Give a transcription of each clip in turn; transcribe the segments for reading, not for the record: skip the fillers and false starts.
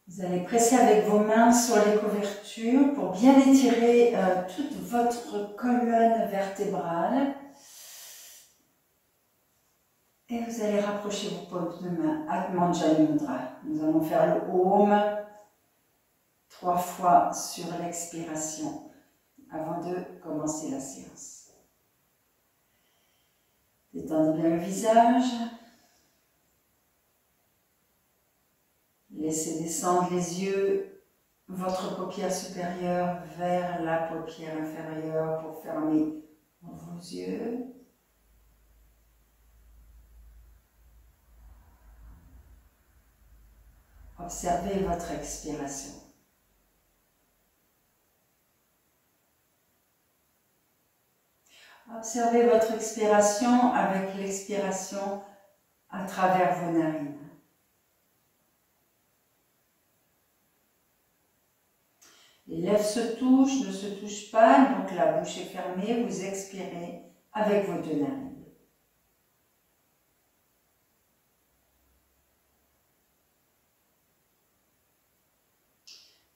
Vous allez presser avec vos mains sur les couvertures pour bien étirer toute votre colonne vertébrale. Et vous allez rapprocher vos paumes de main. Admanjani Mudra. Nous allons faire le Om 3 fois sur l'expiration avant de commencer la séance. Détendez bien le visage. Laissez descendre les yeux, votre paupière supérieure vers la paupière inférieure pour fermer vos yeux. Observez votre expiration. Observez votre expiration avec l'expiration à travers vos narines. Les lèvres se touchent, ne se touchent pas, donc la bouche est fermée, vous expirez avec vos deux narines.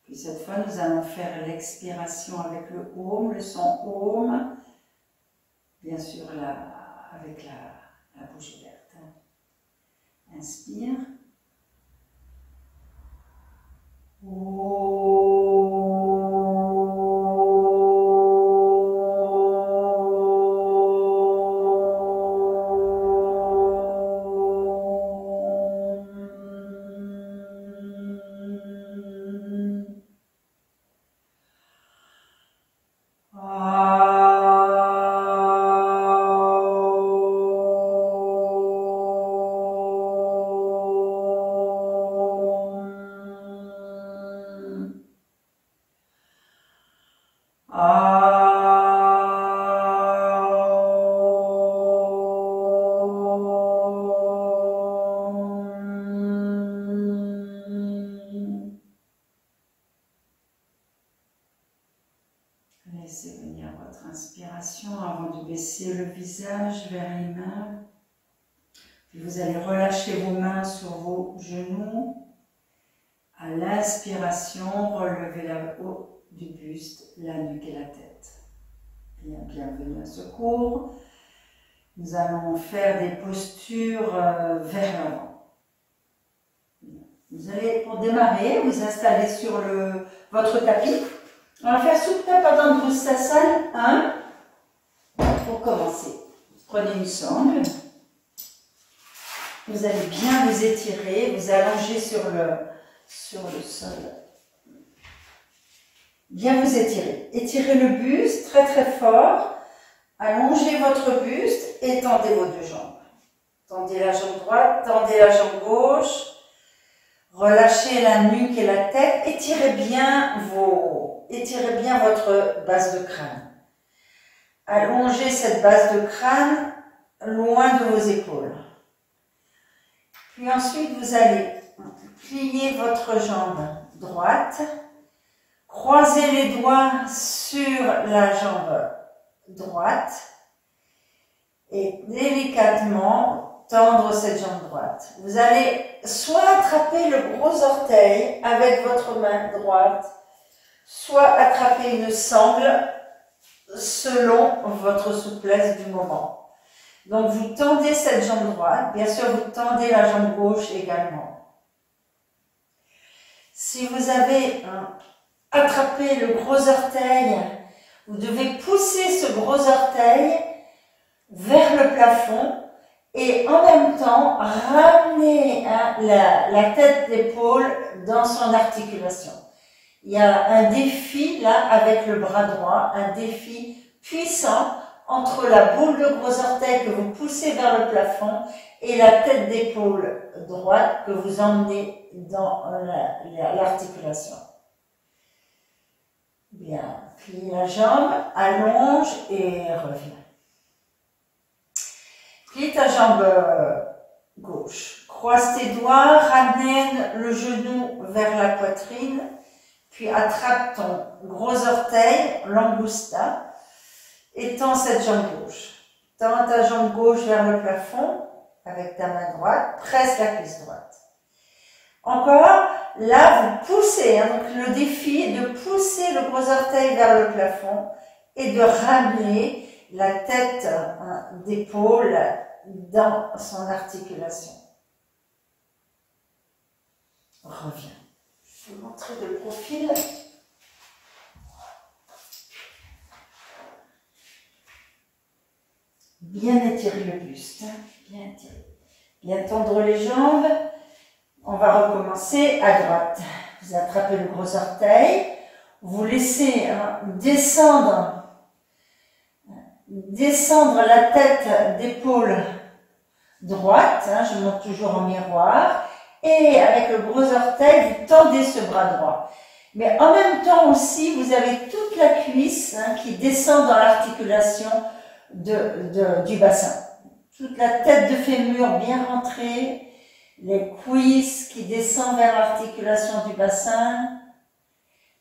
Puis cette fois, nous allons faire l'expiration avec le Om, le son Om, bien sûr avec la bouche ouverte. Inspire. Laissez venir votre inspiration avant de baisser le visage vers les mains. Puis vous allez relâcher vos mains sur vos genoux. À l'inspiration, relevez la haut du buste, la nuque et la tête. Bien, bienvenue à ce cours. Nous allons faire des postures vers l'avant. Vous allez, pour démarrer, vous installer sur votre tapis. On va faire Supta Padangusthasana 1 pour commencer. Prenez une sangle. Vous allez bien vous étirer, vous allonger sur le sol. Bien vous étirer. Étirez le buste très très fort. Allongez votre buste et tendez vos deux jambes. Tendez la jambe droite, tendez la jambe gauche. Relâchez la nuque et la tête. Étirez bien votre base de crâne. Allongez cette base de crâne loin de vos épaules. Puis ensuite, vous allez plier votre jambe droite, croiser les doigts sur la jambe droite et délicatement tendre cette jambe droite. Vous allez soit attraper le gros orteil avec votre main droite, soit attraper une sangle selon votre souplesse du moment. Donc vous tendez cette jambe droite, bien sûr vous tendez la jambe gauche également. Si vous avez attrapé le gros orteil, vous devez pousser ce gros orteil vers le plafond et en même temps ramener la tête d'épaule dans son articulation. Il y a un défi là avec le bras droit, un défi puissant entre la boule de gros orteil que vous poussez vers le plafond et la tête d'épaule droite que vous emmenez dans l'articulation. Bien, plie la jambe, allonge et reviens. Plie ta jambe gauche, croise tes doigts, ramène le genou vers la poitrine, puis attrape ton gros orteil, l'angusta, et tends cette jambe gauche. Tends ta jambe gauche vers le plafond avec ta main droite, presse la cuisse droite. Encore, là, vous poussez. Hein, donc, le défi est de pousser le gros orteil vers le plafond et de ramener la tête d'épaule dans son articulation. Reviens. Je vais vous montrer de profil. Bien étirer le buste. Bien étirer. Bien tendre les jambes. On va recommencer à droite. Vous attrapez le gros orteil. Vous laissez descendre la tête d'épaule droite. Je monte toujours en miroir. Et avec le gros orteil, vous tendez ce bras droit. Mais en même temps aussi, vous avez toute la cuisse qui descend dans l'articulation du bassin. Toute la tête de fémur bien rentrée. Les cuisses qui descendent vers l'articulation du bassin,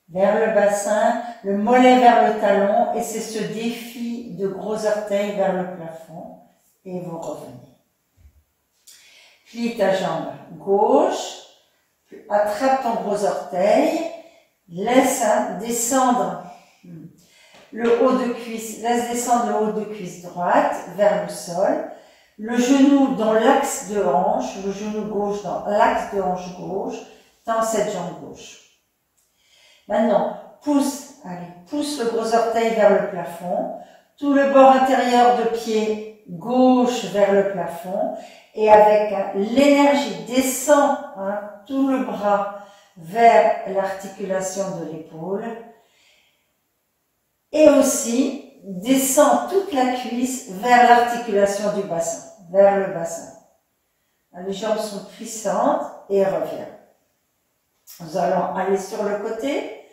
vers le bassin, le mollet vers le talon, et c'est ce défi de gros orteil vers le plafond, et vous revenez. Plie ta jambe gauche, attrape ton gros orteil, laisse descendre le haut de cuisse, laisse descendre le haut de cuisse droite vers le sol, le genou dans l'axe de hanche, le genou gauche dans l'axe de hanche gauche, tends cette jambe gauche. Maintenant, pousse le gros orteil vers le plafond, tout le bord intérieur de pied gauche vers le plafond, et avec l'énergie, descend tout le bras vers l'articulation de l'épaule, et aussi descend toute la cuisse vers l'articulation du bassin, vers le bassin. Les jambes sont puissantes et reviens. Nous allons aller sur le côté.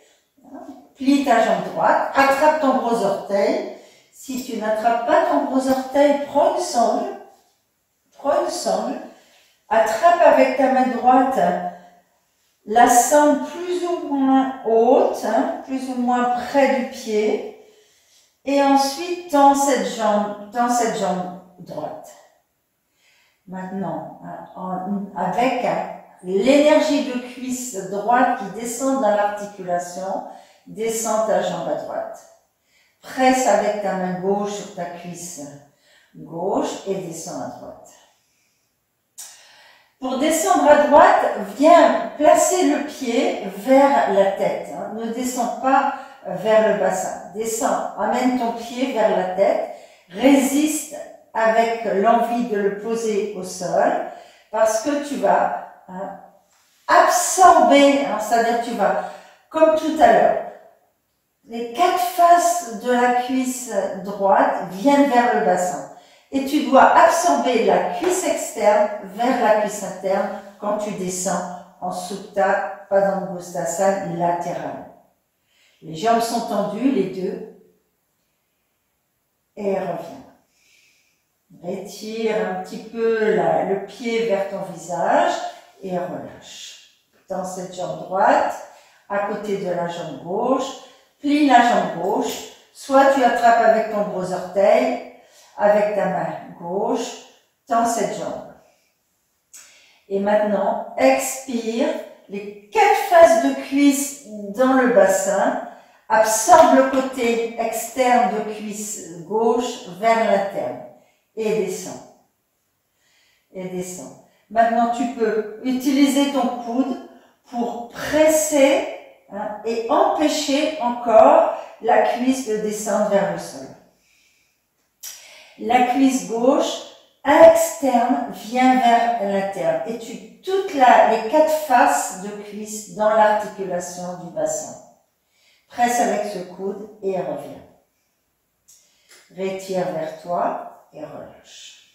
Plie ta jambe droite, attrape ton gros orteil. Si tu n'attrapes pas ton gros orteil, prends une sangle, attrape avec ta main droite la sangle plus ou moins haute, plus ou moins près du pied. Et ensuite, tends cette jambe droite. Maintenant, avec l'énergie de cuisse droite qui descend dans l'articulation, descends ta jambe à droite. Presse avec ta main gauche sur ta cuisse gauche et descends à droite. Pour descendre à droite, viens placer le pied vers la tête. Ne descends pas vers le bassin. Descends, amène ton pied vers la tête, résiste avec l'envie de le poser au sol, parce que tu vas absorber, c'est-à-dire tu vas, comme tout à l'heure, les 4 faces de la cuisse droite viennent vers le bassin. Et tu dois absorber la cuisse externe vers la cuisse interne quand tu descends en Supta Padangusthasana latéral. Les jambes sont tendues, les deux. Et reviens. Étire un petit peu le pied vers ton visage et relâche. Tends cette jambe droite à côté de la jambe gauche. Plie la jambe gauche. Soit tu attrapes avec ton gros orteil, avec ta main gauche, tends cette jambe. Et maintenant, expire, les 4 faces de cuisse dans le bassin, absorbe le côté externe de cuisse gauche vers l'interne et descends. Et descends. Maintenant, tu peux utiliser ton coude pour presser et empêcher encore la cuisse de descendre vers le sol. La cuisse gauche externe vient vers l'interne et tu toutes les 4 faces de cuisse dans l'articulation du bassin. Presse avec ce coude et reviens. Rétire vers toi et relâche.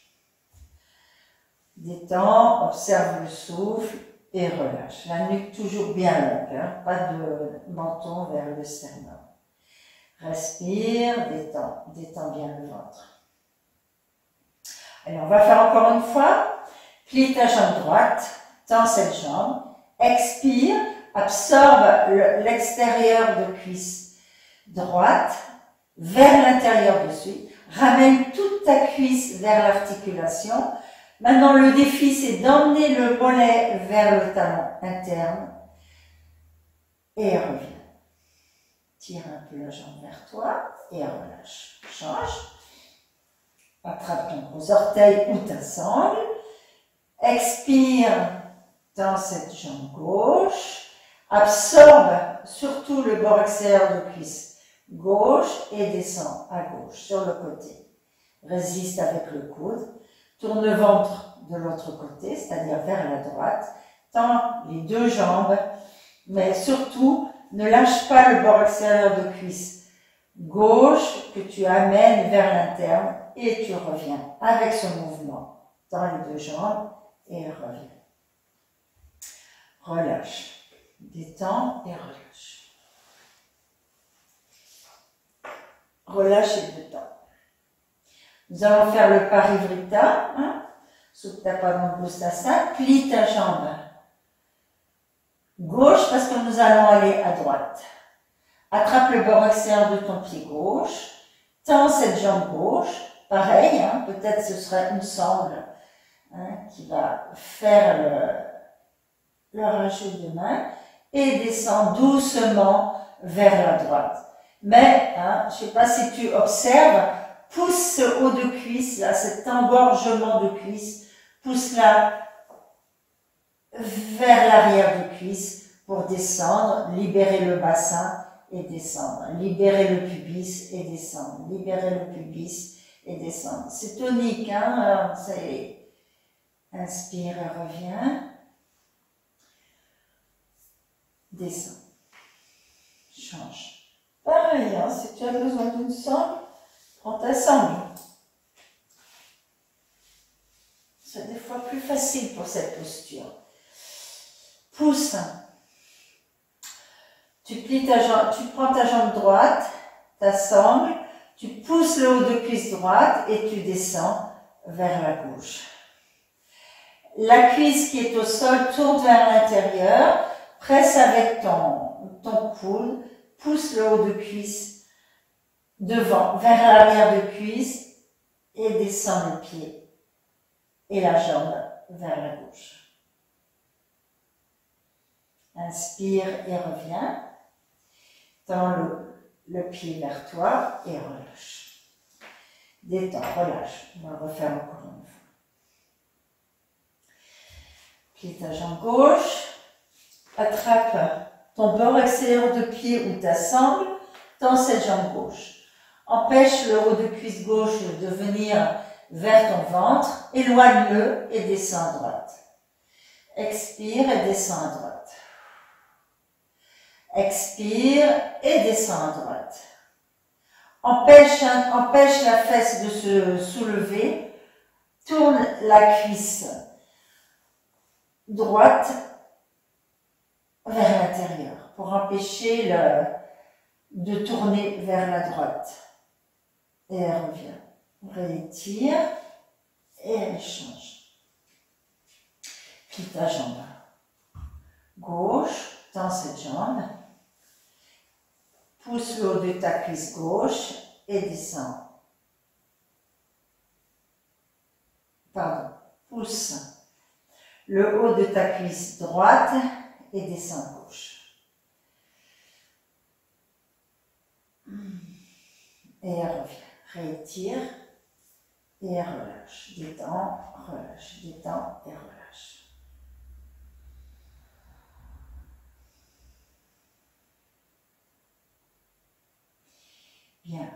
Détends, observe le souffle et relâche. La nuque toujours bien longue, pas de menton vers le sternum. Respire, détends bien le ventre. Alors, on va faire encore une fois. Plie ta jambe droite, tends cette jambe, expire, absorbe l'extérieur de cuisse droite vers l'intérieur dessus, ramène toute ta cuisse vers l'articulation. Maintenant, le défi, c'est d'emmener le mollet vers le talon interne et reviens. Tire un peu la jambe vers toi et relâche. Change. Attrape ton gros orteil ou ta sangle. Expire dans cette jambe gauche. Absorbe surtout le bord extérieur de cuisse gauche et descend à gauche sur le côté. Résiste avec le coude. Tourne le ventre de l'autre côté, c'est-à-dire vers la droite. Tends les deux jambes, mais surtout, ne lâche pas le bord extérieur de cuisse gauche que tu amènes vers l'interne et tu reviens avec ce mouvement. Tends les deux jambes et reviens. Relâche. Détends et relâche. Relâche et détends. Nous allons faire le Parivrtta, Supta Padangusthasana. Plie ta jambe gauche parce que nous allons aller à droite. Attrape le bord extérieur de ton pied gauche. Tends cette jambe gauche. Pareil, peut-être ce sera une sangle qui va faire le rajout de main. Et descends doucement vers la droite. Mais, je ne sais pas si tu observes, pousse ce haut de cuisse, là, cet engorgement de cuisse, pousse-la vers l'arrière de cuisse pour descendre, libérer le bassin et descendre, libérer le pubis et descendre, libérer le pubis et descendre. C'est tonique, c'est inspire et reviens. Descends. Change. Pareil, si tu as besoin d'une sangle, prends ta sangle. C'est des fois plus facile pour cette posture. Pousse. Tu plies ta jambe, tu prends ta jambe droite, ta sangle, tu pousses le haut de cuisse droite et tu descends vers la gauche. La cuisse qui est au sol tourne vers l'intérieur. Presse avec ton coude, pousse le haut de cuisse devant, vers l'arrière de cuisse et descend le pied et la jambe vers la gauche. Inspire et reviens. Tends le pied vers toi et relâche. Détends, relâche. On va refaire encore une fois. Plie ta jambe gauche. Attrape ton bord extérieur de pied ou ta sangle, tends cette jambe gauche. Empêche le haut de cuisse gauche de venir vers ton ventre, éloigne-le et descends à droite. Expire et descends à droite. Expire et descends à droite. Empêche la fesse de se soulever, tourne la cuisse droite vers l'intérieur pour empêcher de tourner vers la droite. Et elle revient. Rétire et elle change. Plie ta jambe gauche, tends cette jambe, pousse le haut de ta cuisse gauche et descends. Pousse le haut de ta cuisse droite et descends à gauche. Et elle revient. Rétire et relâche. Détends, relâche. Détends et relâche. Bien.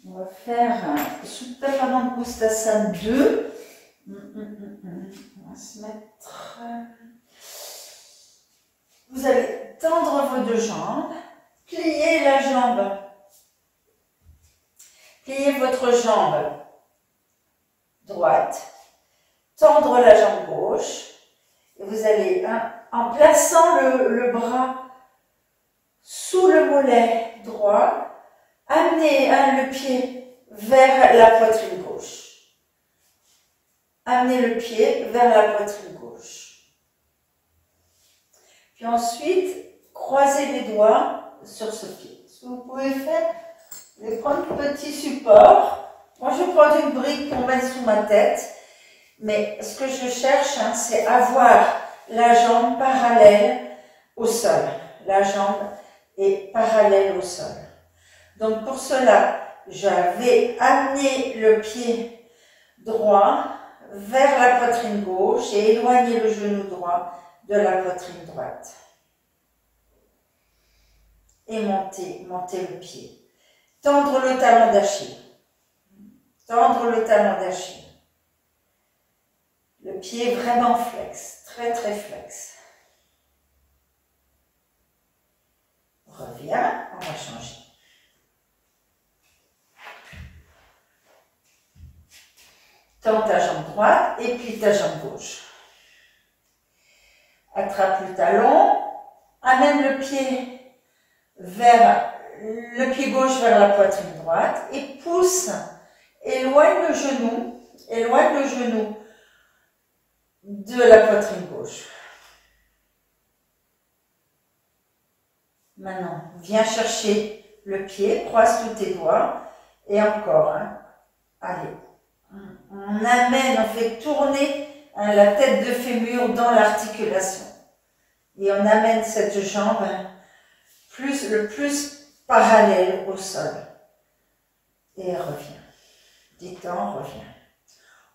On va faire Supta Padangusthasana 2. On va se mettre... Vous allez tendre vos deux jambes, plier la jambe, plier votre jambe droite, tendre la jambe gauche, et vous allez, en plaçant le bras sous le mollet droit, amener le pied vers la poitrine gauche. Amenez le pied vers la poitrine gauche. Puis ensuite, croisez les doigts sur ce pied. Ce que vous pouvez faire, vous allez prendre un petit support. Moi, je prends une brique qu'on met sous ma tête. Mais ce que je cherche, hein, c'est avoir la jambe parallèle au sol. La jambe est parallèle au sol. Donc pour cela, je vais amener le pied droit vers la poitrine gauche et éloigner le genou droit de la poitrine droite. Et monter le pied. Tendre le talon d'Achille. Tendre le talon d'Achille. Le pied vraiment flex, très très flex. Reviens, on va changer. Tends ta jambe droite et plie ta jambe gauche. Attrape le talon, amène le pied gauche vers la poitrine droite et pousse, éloigne le genou de la poitrine gauche. Maintenant, viens chercher le pied, croise tous tes doigts et encore, hein. Allez. On amène, on fait tourner la tête de fémur dans l'articulation. Et on amène cette jambe le plus parallèle au sol. Et reviens. Détends, reviens.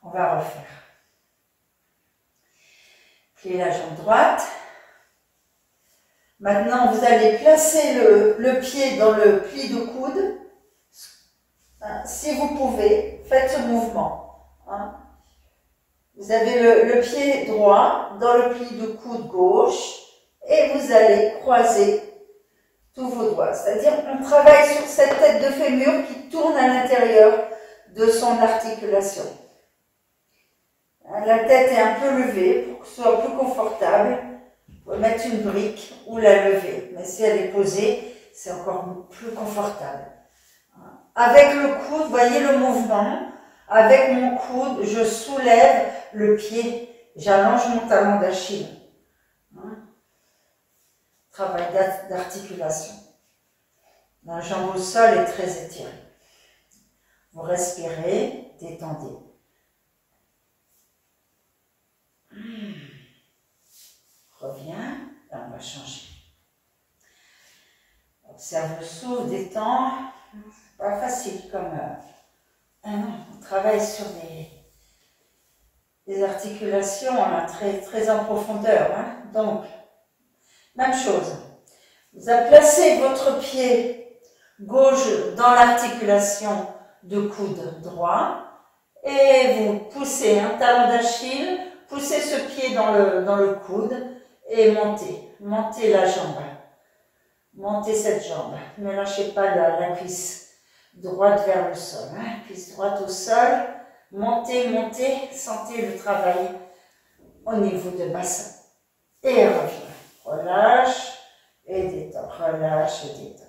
On va refaire. Pliez la jambe droite. Maintenant, vous allez placer le pied dans le pli de coude. Si vous pouvez, faites ce mouvement. Hein. Vous avez le pied droit dans le pli de coude gauche et vous allez croiser tous vos doigts. C'est-à-dire qu'on travaille sur cette tête de fémur qui tourne à l'intérieur de son articulation. La tête est un peu levée pour que ce soit plus confortable. Vous pouvez mettre une brique ou la lever. Mais si elle est posée, c'est encore plus confortable. Avec le coude, voyez le mouvement. Avec mon coude, je soulève le pied. J'allonge mon talon d'Achille. Travail d'articulation. La jambe au sol est très étirée. Vous respirez, détendez. Reviens, là on va changer. Observe le souffle, détend. C'est pas facile comme... on travaille sur des articulations hein, très en profondeur. Hein. Donc, même chose. Vous avez placé votre pied gauche dans l'articulation de coude droit et vous poussez un talon d'Achille, poussez ce pied dans le coude et montez la jambe. Montez cette jambe. Ne lâchez pas la cuisse droite vers le sol. Hein. Cuisse droite au sol. Montez, sentez le travail au niveau du bassin. Et reviens. Relâche et détends. Relâche et détends.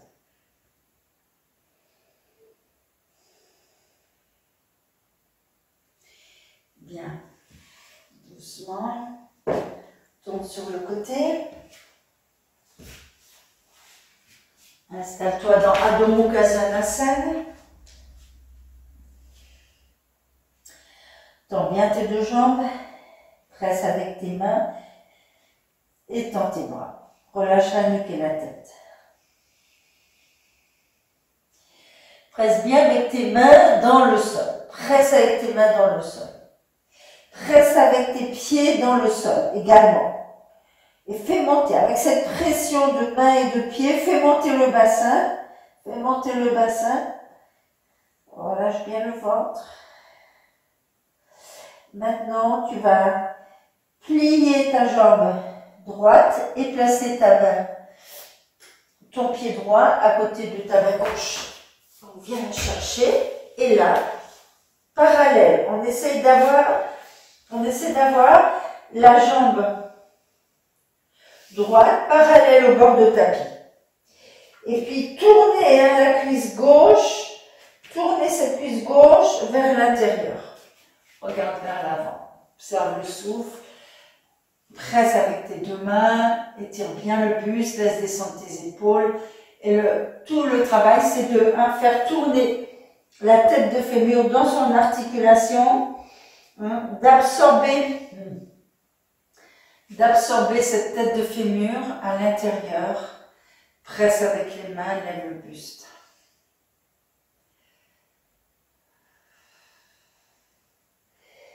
Bien. Doucement. Tourne sur le côté. Installe-toi dans Adho Mukha Svanasana. Tends bien tes deux jambes. Presse avec tes mains. Et tends tes bras. Relâche la nuque et la tête. Presse bien avec tes mains dans le sol. Presse avec tes mains dans le sol. Presse avec tes pieds dans le sol également. Et fais monter, avec cette pression de mains et de pieds, fais monter le bassin. Fais monter le bassin. Relâche bien le ventre. Maintenant, tu vas plier ta jambe droite et placer ta main, ton pied droit à côté de ta main gauche. On vient chercher et là, parallèle. On essaie d'avoir la jambe droite parallèle au bord de tapis. Et puis tournez la cuisse gauche, tournez cette cuisse gauche vers l'intérieur. Regarde vers l'avant. Observe le souffle. Presse avec tes deux mains, étire bien le buste, laisse descendre tes épaules. Et tout le travail, c'est de faire tourner la tête de fémur dans son articulation hein, d'absorber cette tête de fémur à l'intérieur. Presse avec les mains, lève le buste.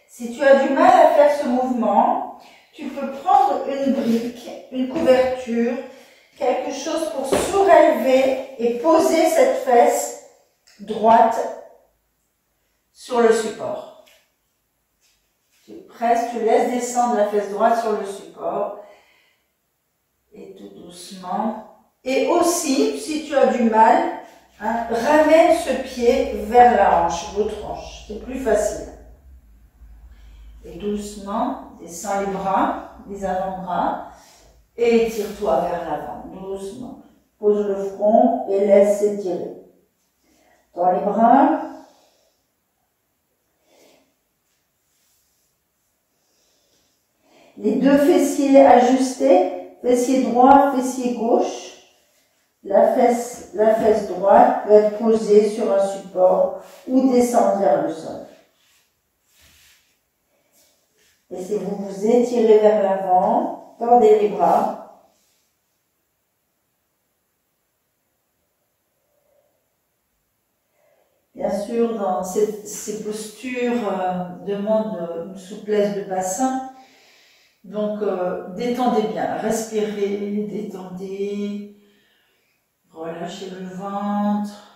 Si tu as du mal à faire ce mouvement, tu peux prendre une brique, une couverture, quelque chose pour surélever et poser cette fesse droite sur le support. Tu presses, tu laisses descendre la fesse droite sur le support et tout doucement. Et aussi, si tu as du mal, hein, ramène ce pied vers la hanche, l'autre hanche, c'est plus facile. Et doucement, descends les bras, les avant-bras, et étire-toi vers l'avant, doucement. Pose le front et laisse s'étirer. Tends les bras. Les deux fessiers ajustés, fessier droit, fessier gauche. La fesse droite peut être posée sur un support ou descendre vers le sol. Laissez-vous vous étirer vers l'avant, tendez les bras. Bien sûr, dans ces postures demandent une souplesse de bassin. Donc, détendez bien, respirez, détendez, relâchez le ventre,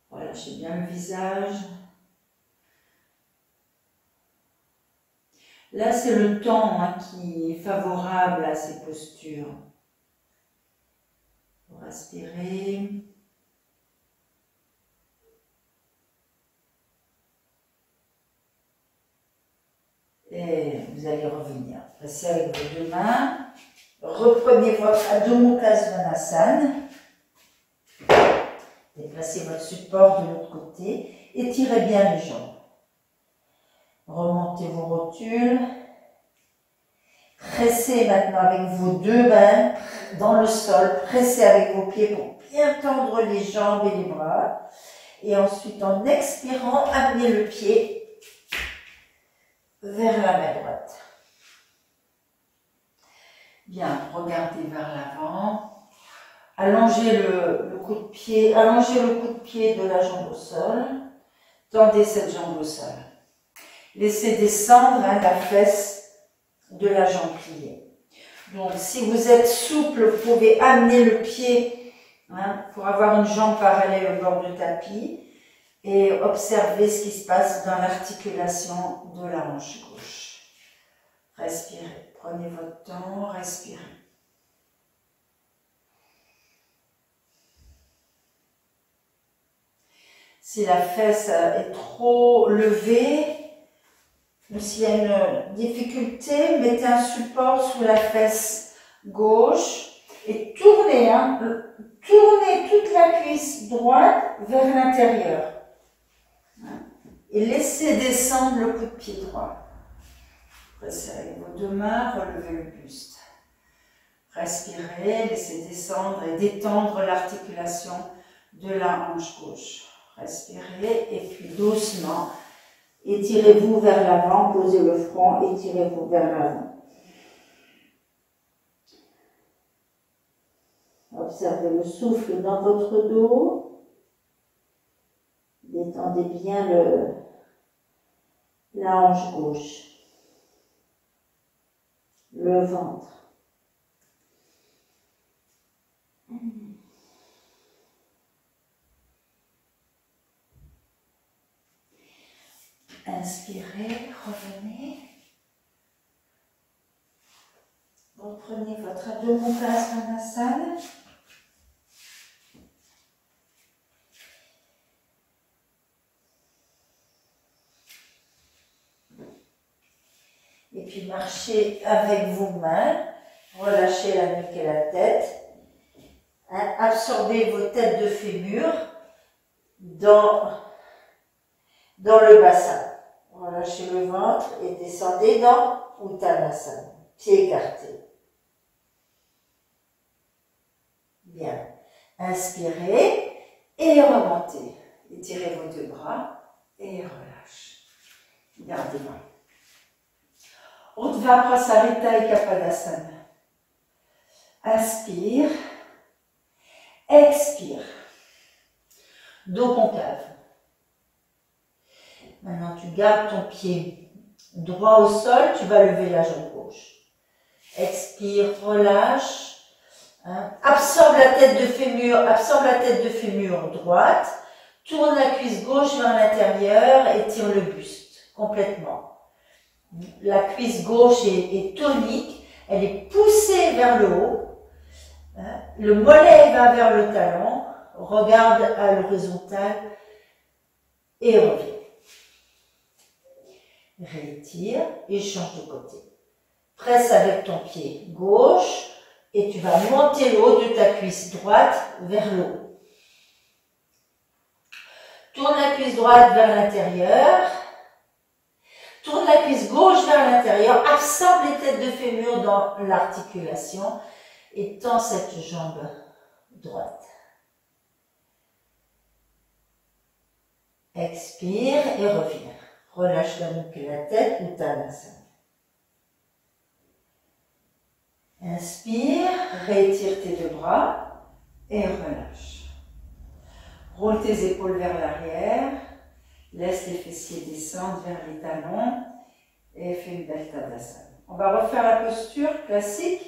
relâchez bien le visage. Là, c'est le temps qui est favorable à ces postures. Vous respirez. Et vous allez revenir. Passez avec vos deux mains. Reprenez votre Adho Mukha Svanasana. Déplacez votre support de l'autre côté. Étirez bien les jambes. Remontez vos rotules. Pressez maintenant avec vos deux mains dans le sol. Pressez avec vos pieds pour bien tendre les jambes et les bras. Et ensuite, en expirant, amenez le pied vers la main droite. Bien, regardez vers l'avant. Allongez le coup de pied, de la jambe au sol. Tendez cette jambe au sol. Laissez descendre la fesse de la jambe pliée. Donc, si vous êtes souple, vous pouvez amener le pied pour avoir une jambe parallèle au bord du tapis et observer ce qui se passe dans l'articulation de la hanche gauche. Respirez. Prenez votre temps, respirez. Si la fesse est trop levée, ou s'il y a une difficulté, mettez un support sous la fesse gauche et tournez, tournez toute la cuisse droite vers l'intérieur. Et laissez descendre le coup de pied droit. Pressez avec vos deux mains, relevez le buste. Respirez, laissez descendre et détendre l'articulation de la hanche gauche. Respirez et puis doucement, étirez-vous vers l'avant, posez le front, étirez-vous vers l'avant. Observez le souffle dans votre dos. Détendez bien la hanche gauche. Le ventre. Inspirez, revenez. Reprenez votre Adho Mukha Svanasana. Et puis marchez avec vos mains, relâchez la nuque et la tête, absorbez vos têtes de fémur dans le bassin. Relâchez le ventre et descendez dans Uttanasana, pieds écartés. Bien, inspirez et remontez. Étirez vos deux bras, et relâche. Garde les mains. Urdhva Prasarita et Kapadasana. Inspire. Expire. Dos concave. Maintenant, tu gardes ton pied droit au sol, tu vas lever la jambe gauche. Expire, relâche. Absorbe la tête de fémur droite. Tourne la cuisse gauche vers l'intérieur et tire le buste complètement. La cuisse gauche est tonique, elle est poussée vers le haut. Le mollet va vers le talon. Regarde à l'horizontale et reviens. Rétire et change de côté. Presse avec ton pied gauche et tu vas monter le haut de ta cuisse droite vers le haut. Tourne la cuisse droite vers l'intérieur. Tourne la cuisse gauche vers l'intérieur. Absorbe les têtes de fémur dans l'articulation et tends cette jambe droite. Expire et reviens. Relâche la nuque et la tête, Uttanasana. Inspire, rétire tes deux bras et relâche. Roule tes épaules vers l'arrière, laisse les fessiers descendre vers les talons et fais une belle Tadasana. On va refaire la posture classique.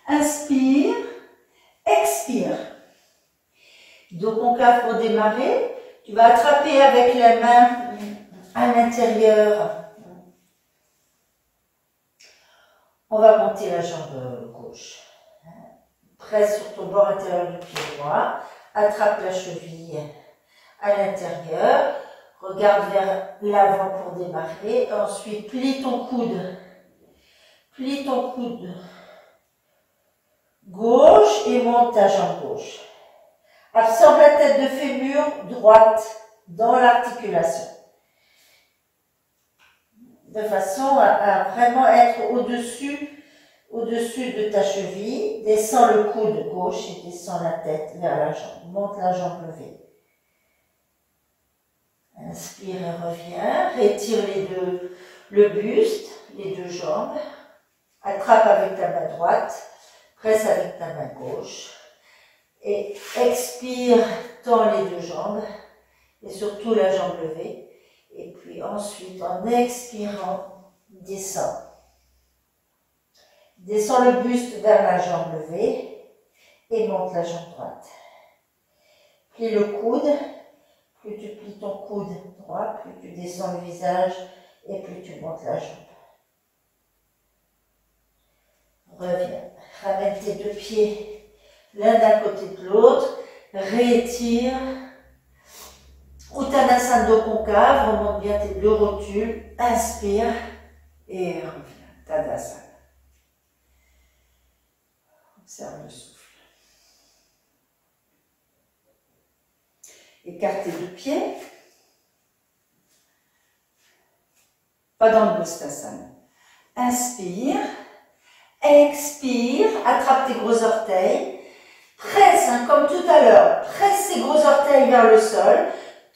Inspire, expire. Dos concave pour démarrer. Tu vas attraper avec les mains à l'intérieur. On va monter la jambe gauche. Presse sur ton bord intérieur du pied droit. Attrape la cheville à l'intérieur. Regarde vers l'avant pour démarrer. Ensuite, plie ton coude. Plie ton coude gauche et monte ta jambe gauche. Absorbe la tête de fémur droite dans l'articulation. De façon à vraiment être au-dessus de ta cheville. Descends le coude gauche et descends la tête vers la jambe. Monte la jambe levée. Inspire et reviens. Rétire le buste, les deux jambes. Attrape avec ta main droite. Presse avec ta main gauche. Et expire, tends les deux jambes. Et surtout la jambe levée. Et puis ensuite, en expirant, descends. Descends le buste vers la jambe levée et monte la jambe droite. Plie le coude. Plus tu plies ton coude droit, plus tu descends le visage et plus tu montes la jambe. Reviens. Ramène tes deux pieds l'un d'un côté de l'autre. Réétire. Uttanasana dos concave, remonte bien tes deux rotules, inspire et reviens, Tadasana. Observe le souffle. Écarte tes deux pieds, pas dans le Bostasana. Inspire, expire, attrape tes gros orteils, presse, comme tout à l'heure, presse ces gros orteils vers le sol.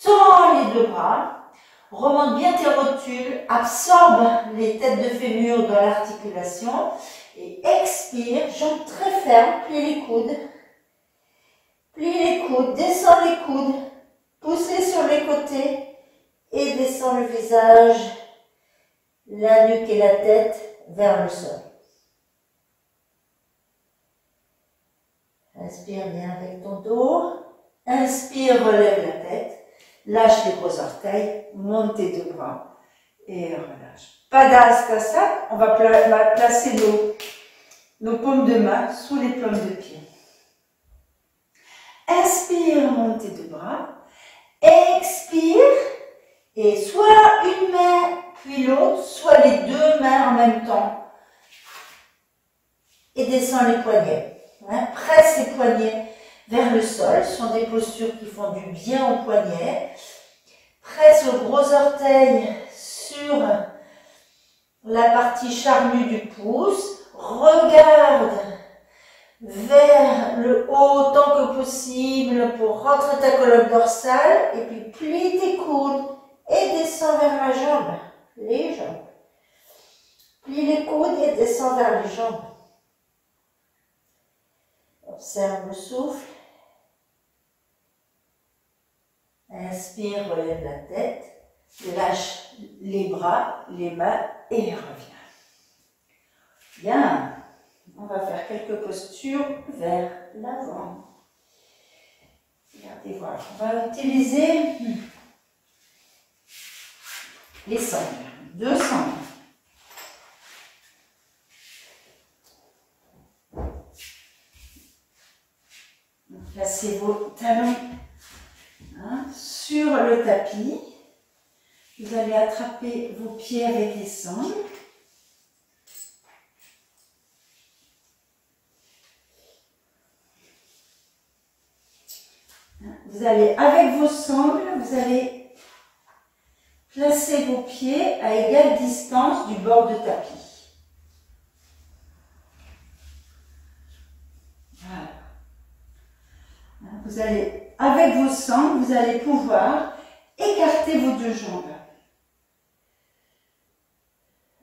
Tends les deux bras, remonte bien tes rotules, absorbe les têtes de fémur dans l'articulation et expire, jambes très fermes, plie les coudes, descends les coudes, pousse-les sur les côtés et descends le visage, la nuque et la tête vers le sol. Inspire bien avec ton dos, inspire, relève la tête. Lâche les gros orteils, monte tes deux bras et relâche. Padahastasana, on va placer nos paumes de main sous les paumes de pied. Inspire, monte tes deux bras. Expire et soit une main puis l'autre, soit les deux mains en même temps. Et descends les poignets. Presse les poignets vers le sol. Ce sont des postures qui font du bien aux poignets. Presse le gros orteil sur la partie charnue du pouce. Regarde vers le haut autant que possible pour rentrer ta colonne dorsale. Et puis plie tes coudes et la jambe, les jambes. Plie les coudes et descends vers les jambes. Observe le souffle. Inspire, relève la tête. Lâche les bras, les mains et reviens. Bien. On va faire quelques postures vers l'avant. Regardez, voilà. On va utiliser les sangles. 2 sangles. Placez vos talons sur le tapis. Vous allez attraper vos pieds avec les sangles. Vous allez, avec vos sangles, vous allez placer vos pieds à égale distance du bord de tapis. Voilà. Vous allez, avec vos sangles, vous allez pouvoir écarter vos 2 jambes.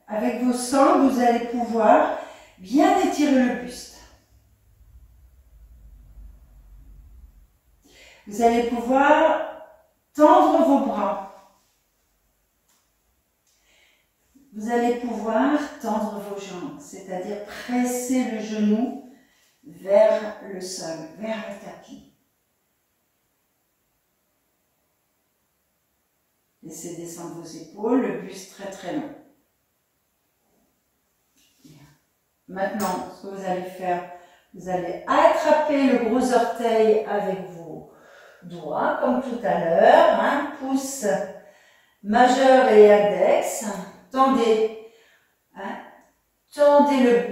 Avec vos sangles, vous allez pouvoir bien étirer le buste. Vous allez pouvoir tendre vos bras. Vous allez pouvoir tendre vos jambes, c'est-à-dire presser le genou vers le sol, vers le tapis. Laissez descendre vos épaules, le buste très très long. Maintenant, ce que vous allez faire, vous allez attraper le gros orteil avec vos doigts, comme tout à l'heure, pouce majeur et index. Tendez,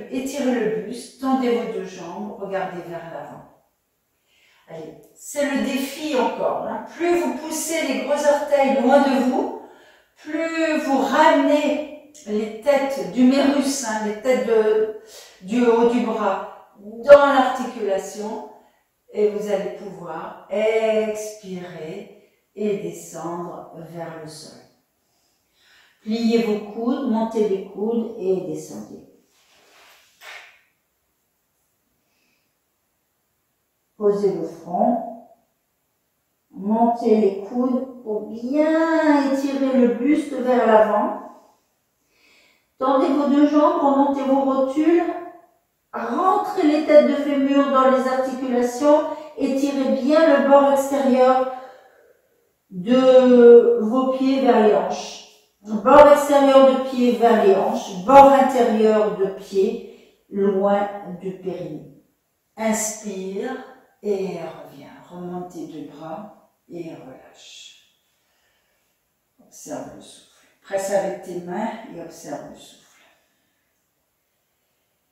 étirez le buste, tendez vos 2 jambes, regardez vers l'avant. Allez, c'est le défi encore. Plus vous poussez les gros orteils loin de vous, plus vous ramenez les têtes d'humérus, les têtes du haut du bras dans l'articulation et vous allez pouvoir expirer et descendre vers le sol. Pliez vos coudes, montez les coudes et descendez. Posez le front, montez les coudes pour bien étirer le buste vers l'avant. Tendez vos 2 jambes, remontez vos rotules, rentrez les têtes de fémur dans les articulations, étirez bien le bord extérieur de vos pieds vers les hanches. Bord extérieur de pied vers les hanches, bord intérieur de pied loin du périnée. Inspire et reviens. Remontez 2 bras et relâche. Observe le souffle. Presse avec tes mains et observe le souffle.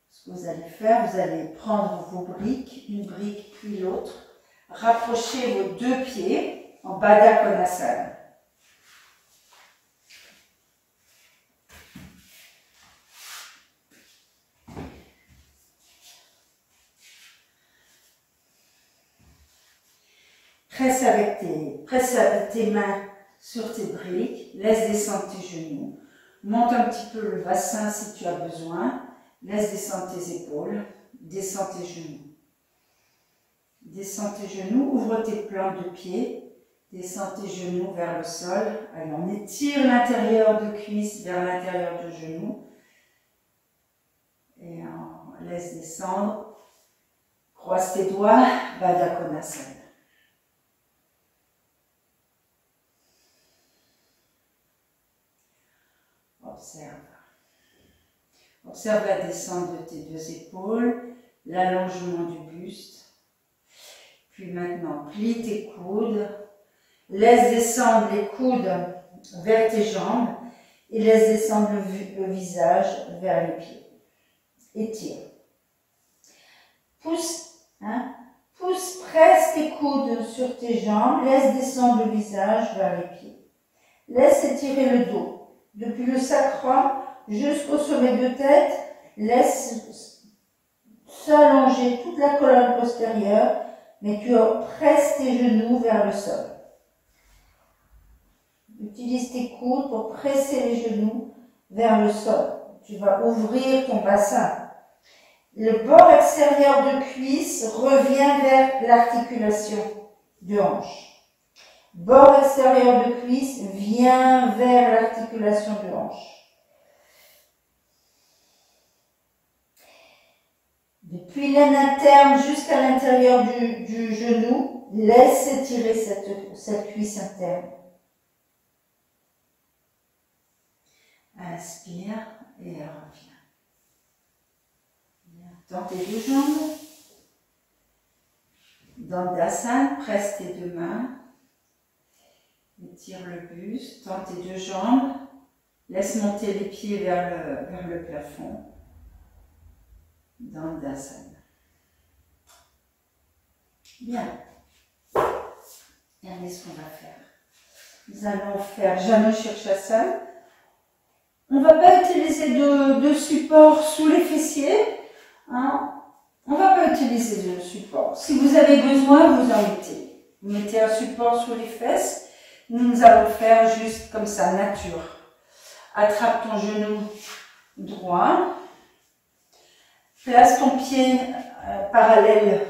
Ce que vous allez faire, vous allez prendre vos briques, une brique puis l'autre, rapprochez vos 2 pieds en Baddha Konasana. Presse avec tes mains sur tes briques, laisse descendre tes genoux, monte un petit peu le bassin si tu as besoin, laisse descendre tes épaules, descends tes genoux. Descends tes genoux, ouvre tes plantes de pied, descends tes genoux vers le sol. Allez, on étire l'intérieur de cuisse vers l'intérieur de genou. Et on laisse descendre. Croise tes doigts, Baddha Konasana. Observe. Observe la descente de tes 2 épaules, l'allongement du buste. Puis maintenant, plie tes coudes, laisse descendre les coudes vers tes jambes et laisse descendre le visage vers les pieds. Étire. Pousse, presse tes coudes sur tes jambes, laisse descendre le visage vers les pieds. Laisse étirer le dos. Depuis le sacrum jusqu'au sommet de tête, laisse s'allonger toute la colonne postérieure, mais tu presses tes genoux vers le sol. Utilise tes coudes pour presser les genoux vers le sol. Tu vas ouvrir ton bassin. Le bord extérieur de cuisse revient vers l'articulation de hanche. Bord extérieur de cuisse vient vers l'articulation de hanche. Depuis l'aine interne jusqu'à l'intérieur du genou, laisse étirer cette cuisse interne. Inspire et reviens. Dans tes deux jambes, Dandasana, presse tes deux mains, étire le buste, tends tes deux jambes, laisse monter les pieds vers le plafond. Dandasana. Bien. Regardez ce qu'on va faire. Nous allons faire Janu Shirshasana. On ne va pas utiliser de support sous les fessiers. Hein. On ne va pas utiliser de support. Si vous avez besoin, vous en mettez. Vous mettez un support sous les fesses. Nous allons faire juste comme ça, nature. Attrape ton genou droit. Place ton pied parallèle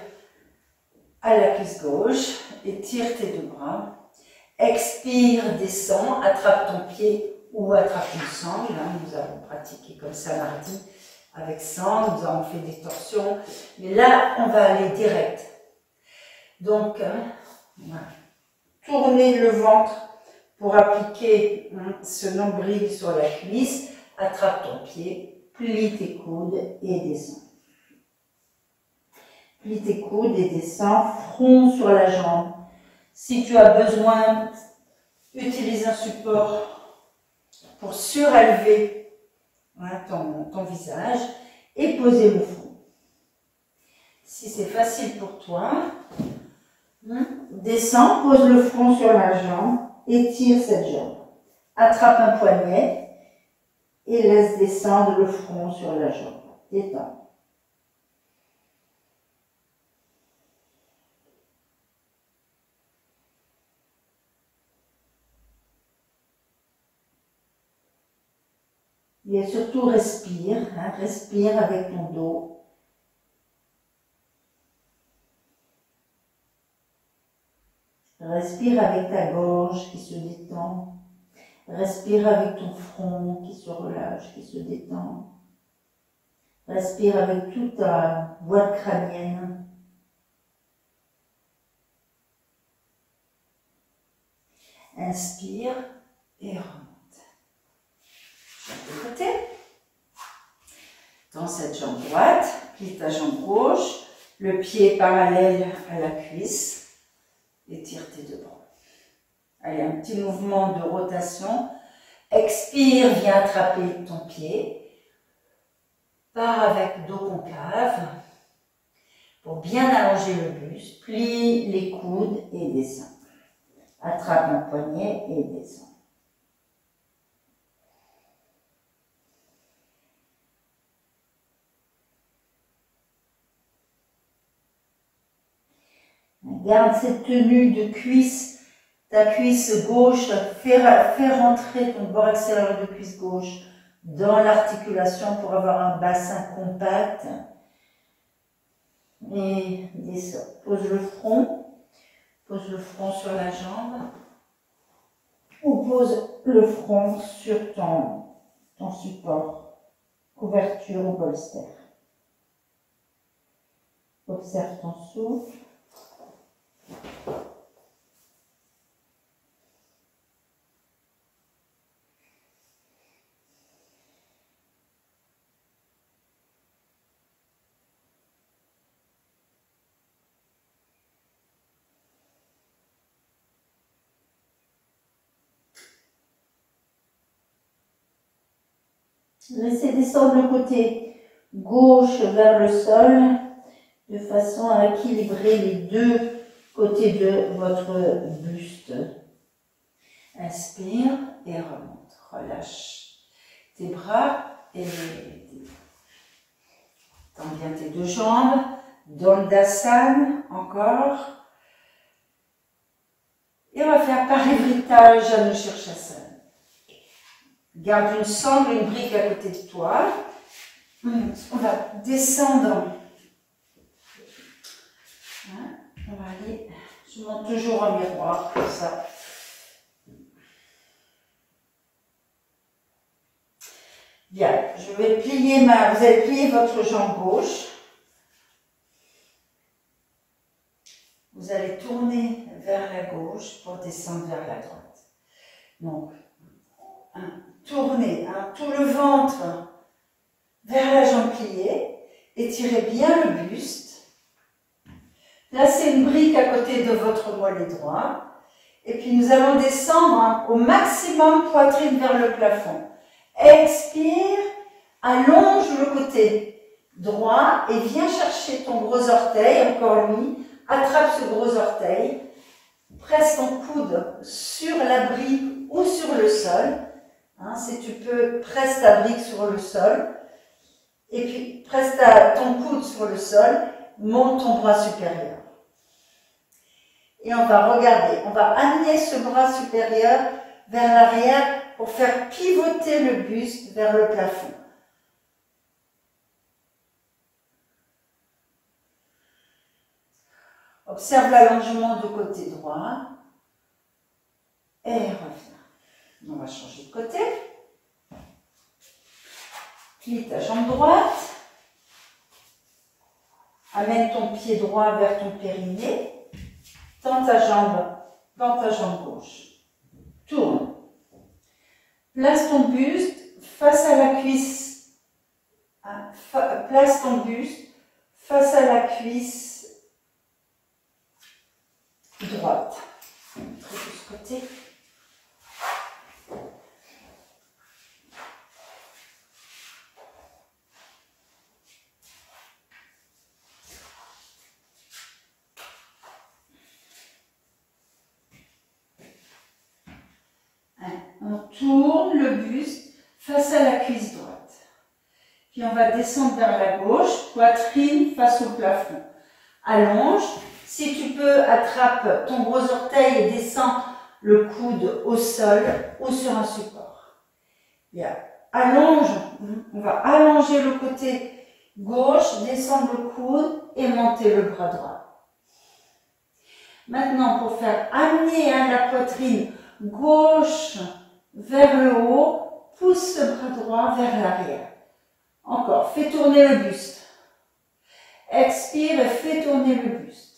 à la cuisse gauche. Étire tes deux bras. Expire, descends. Attrape ton pied ou attrape une sangle. Nous avons pratiqué comme ça mardi avec sangle. Nous avons fait des torsions. Mais là, on va aller direct. Donc, voilà. Tournez le ventre pour appliquer ce nombril sur la cuisse. Attrape ton pied, plie tes coudes et descends. Plie tes coudes et descends, front sur la jambe. Si tu as besoin, utilise un support pour surélever ton visage et poser le front. Si c'est facile pour toi, descends, pose le front sur la jambe, étire cette jambe. Attrape un poignet et laisse descendre le front sur la jambe. Détends. Et surtout respire, respire avec ton dos. Respire avec ta gorge qui se détend. Respire avec ton front qui se relâche, qui se détend. Respire avec toute ta boîte crânienne. Inspire et remonte. De côté. Dans cette jambe droite, plie ta jambe gauche, le pied parallèle à la cuisse. Étire tes deux bras. Allez, un petit mouvement de rotation. Expire, viens attraper ton pied. Pars avec dos concave. Pour bien allonger le buste, plie les coudes et descends. Attrape un poignet et descends. Garde cette tenue de cuisse, ta cuisse gauche, fais rentrer ton bord extérieur de cuisse gauche dans l'articulation pour avoir un bassin compact. Et descends. Pose le front sur la jambe ou pose le front sur ton support, couverture ou bolster. Observe ton souffle. Laissez descendre le côté gauche vers le sol de façon à équilibrer les deux côtés de votre buste. Inspire et remonte. Relâche tes bras et tends bien tes deux jambes. Dandasana, encore. Et on va faire Parivritta Janu Shirshasana. Garde une sangle, une brique à côté de toi. On va descendre. Hein, on va aller. Je monte toujours en miroir, comme ça. Bien, je vais plier vous allez plier votre jambe gauche. Vous allez tourner vers la gauche pour descendre vers la droite. Donc, tournez tout le ventre vers la jambe pliée, étirez bien le buste, placez une brique à côté de votre mollet droit, et puis nous allons descendre au maximum poitrine vers le plafond. Expire, allonge le côté droit et viens chercher ton gros orteil, encore lui, attrape ce gros orteil, presse ton coude sur la brique ou sur le sol. Hein, si tu peux, presse ta brique sur le sol. Et puis, presse ton coude sur le sol, monte ton bras supérieur. Et on va regarder, on va amener ce bras supérieur vers l'arrière pour faire pivoter le buste vers le plafond. Observe l'allongement du côté droit. Et reviens. On va changer de côté. Plie ta jambe droite. Amène ton pied droit vers ton périnée. Tends ta jambe gauche. Tourne. Place ton buste face à la cuisse. Place ton buste face à la cuisse droite. De ce côté. On tourne le buste face à la cuisse droite. Puis on va descendre vers la gauche, poitrine face au plafond. Allonge. Si tu peux, attrape ton gros orteil et descends le coude au sol ou sur un support. Bien. Allonge. On va allonger le côté gauche, descendre le coude et monter le bras droit. Maintenant, pour faire amener la poitrine gauche vers le haut, pousse le bras droit vers l'arrière. Encore, fais tourner le buste. Expire et fais tourner le buste.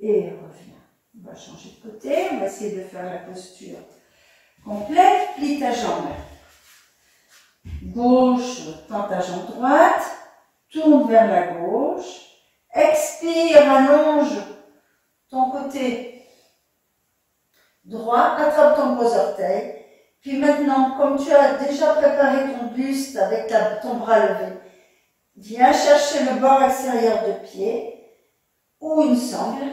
Et reviens. On va changer de côté, on va essayer de faire la posture complète. Plie ta jambe. Gauche, tends ta jambe droite, tourne vers la gauche. Expire, allonge ton côté droit, attrape ton gros orteil. Puis maintenant, comme tu as déjà préparé ton buste avec ton bras levé, viens chercher le bord extérieur de pied ou une sangle.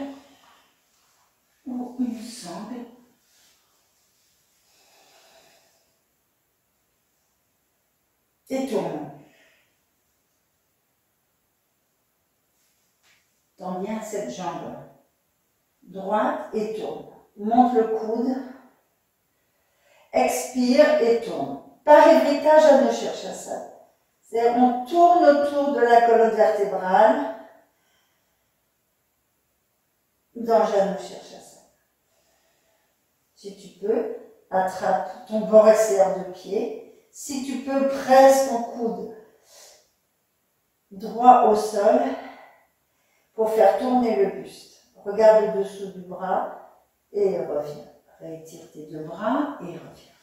Et tourne. Tends bien cette jambe droite et tourne. Monte le coude. Expire et tourne. Parivritta Janu Shirshasana. C'est-à-dire on tourne autour de la colonne vertébrale dans Janu Shirshasana. Si tu peux, attrape ton bord extérieur de pied. Si tu peux, presse ton coude droit au sol pour faire tourner le buste. Regarde le dessous du bras et reviens. Réétire tes deux bras et reviens.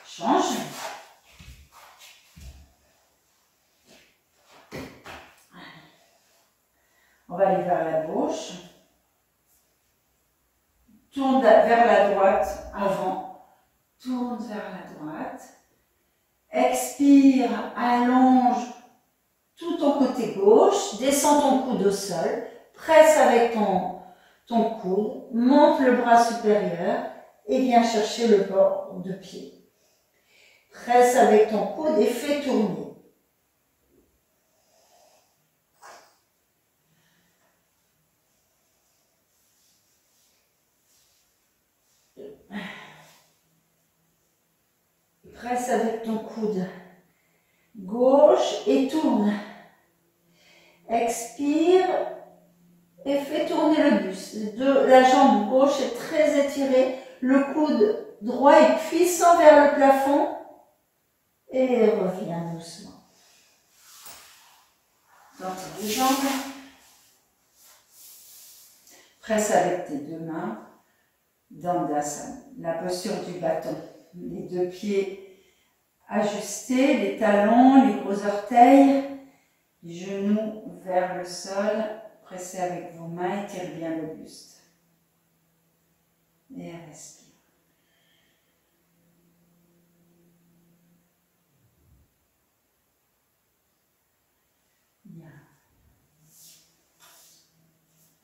Change. On va aller vers la gauche. Tourne vers la droite avant. Tourne vers la droite. Expire, allonge tout ton côté gauche. Descends ton coude au sol. Presse avec ton coude. Monte le bras supérieur et viens chercher le bord de pied. Presse avec ton coude et fais tourner. Presse avec ton coude gauche et tourne. Expire et fais tourner le buste. La jambe gauche est très étirée. Le coude droit est puissant vers le plafond. Et reviens doucement. Dans tes deux jambes. Presse avec tes deux mains. Dandasana, la posture du bâton. Les deux pieds ajustés, les talons, les gros orteils, genoux vers le sol. Pressez avec vos mains, étirez bien le buste. Et respire. Bien.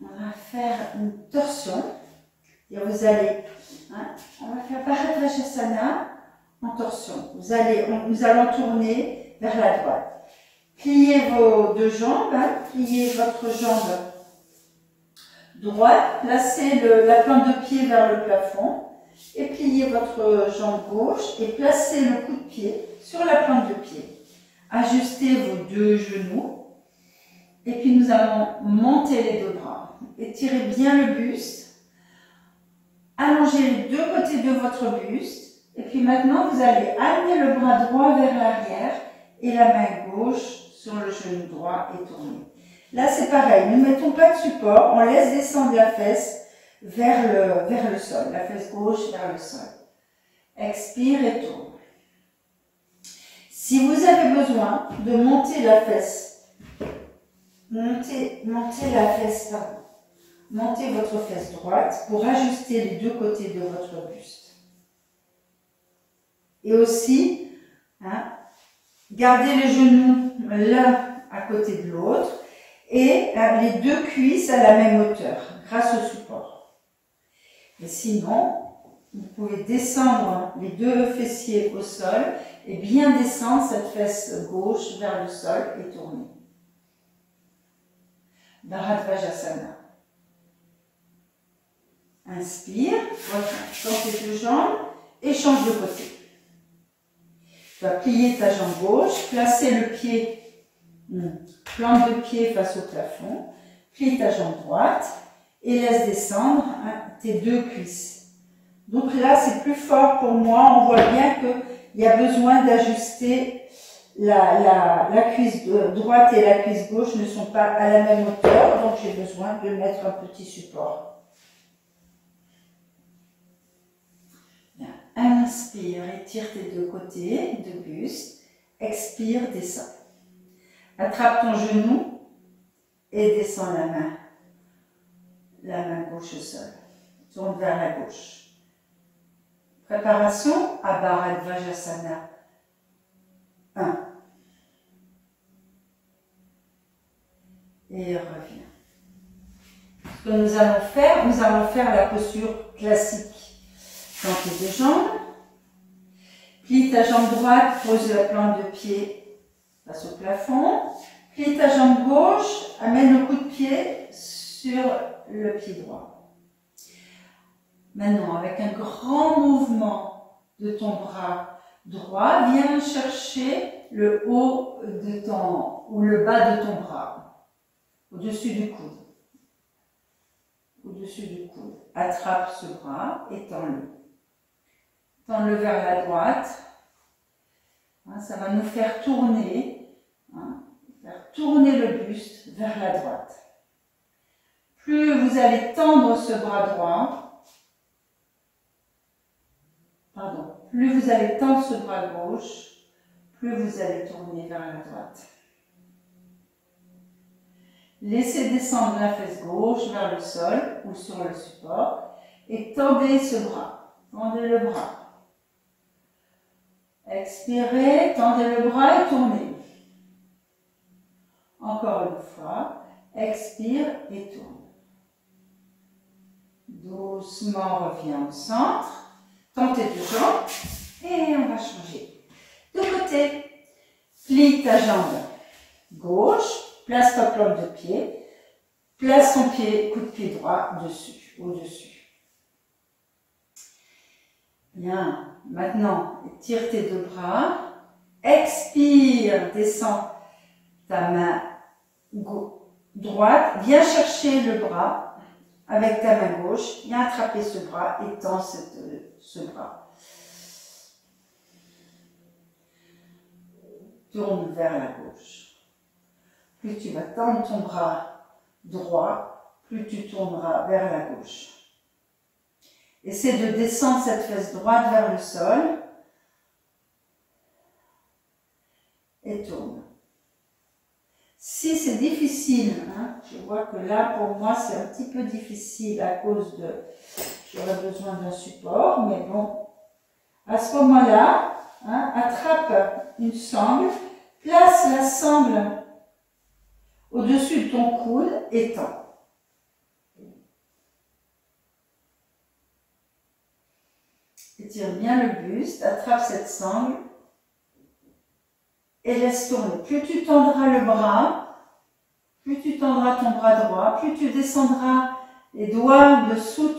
On va faire une torsion. Et vous allez, on va faire Bharadvajasana en torsion. Nous allons tourner vers la droite. Pliez vos deux jambes, pliez votre jambe droite, placez la plante de pied vers le plafond et pliez votre jambe gauche et placez le coup de pied sur la plante de pied. Ajustez vos deux genoux et puis nous allons monter les deux bras. Étirez bien le buste. Allongez les deux côtés de votre buste. Et puis maintenant, vous allez amener le bras droit vers l'arrière et la main gauche sur le genou droit et tourner. Là, c'est pareil. Ne mettons pas de support. On laisse descendre la fesse vers le sol. La fesse gauche vers le sol. Expire et tourne. Si vous avez besoin de monter la fesse, montez votre fesse droite pour ajuster les deux côtés de votre buste. Et aussi, gardez les genoux l'un à côté de l'autre et les deux cuisses à la même hauteur grâce au support. Et sinon, vous pouvez descendre les deux fessiers au sol et bien descendre cette fesse gauche vers le sol et tourner. Bharadvajasana. Inspire, dans tes deux jambes et change de côté. Tu vas plier ta jambe gauche, placer le pied, plante de pied face au plafond, plie ta jambe droite et laisse descendre tes deux cuisses. Donc là, c'est plus fort pour moi. On voit bien qu'il y a besoin d'ajuster la cuisse droite et la cuisse gauche ne sont pas à la même hauteur, donc j'ai besoin de mettre un petit support. Inspire, étire tes deux côtés de buste. Expire, descends. Attrape ton genou et descends la main gauche au sol. Tourne vers la gauche. Préparation à Bharadvajasana. 1. Et reviens. Ce que nous allons faire la posture classique. Dans tes deux jambes, plie ta jambe droite, pose la plante de pied face au plafond, plie ta jambe gauche, amène le coup de pied sur le pied droit. Maintenant, avec un grand mouvement de ton bras droit, viens chercher le haut de ou le bas de ton bras, au-dessus du coude. Au-dessus du coude. Attrape ce bras et tends-le. Tends-le vers la droite. Ça va nous faire tourner, le buste vers la droite. Plus vous allez tendre ce bras droit, plus vous allez tendre ce bras gauche, plus vous allez tourner vers la droite. Laissez descendre la fesse gauche vers le sol ou sur le support et tendez ce bras. Tendez le bras. Expirez, tendez le bras et tournez. Encore une fois, expire et tourne. Doucement, reviens au centre. Tends tes deux jambes et on va changer. De côté, plie ta jambe gauche, place ta plante de pied, place ton pied, coup de pied droit dessus, au-dessus. Bien. Maintenant, étire tes deux bras. Expire, descends ta main droite. Viens chercher le bras avec ta main gauche. Viens attraper ce bras et tends ce bras. Tourne vers la gauche. Plus tu vas tendre ton bras droit, plus tu tourneras vers la gauche. Essaie de descendre cette fesse droite vers le sol et tourne. Si c'est difficile, hein, je vois que là pour moi c'est un petit peu difficile à cause de, j'aurais besoin d'un support, mais bon, à ce moment-là, hein, attrape une sangle, place la sangle au-dessus de ton coude et tends. Étire bien le buste, attrape cette sangle et laisse tourner. Plus tu tendras le bras, plus tu tendras ton bras droit, plus tu descendras les doigts dessous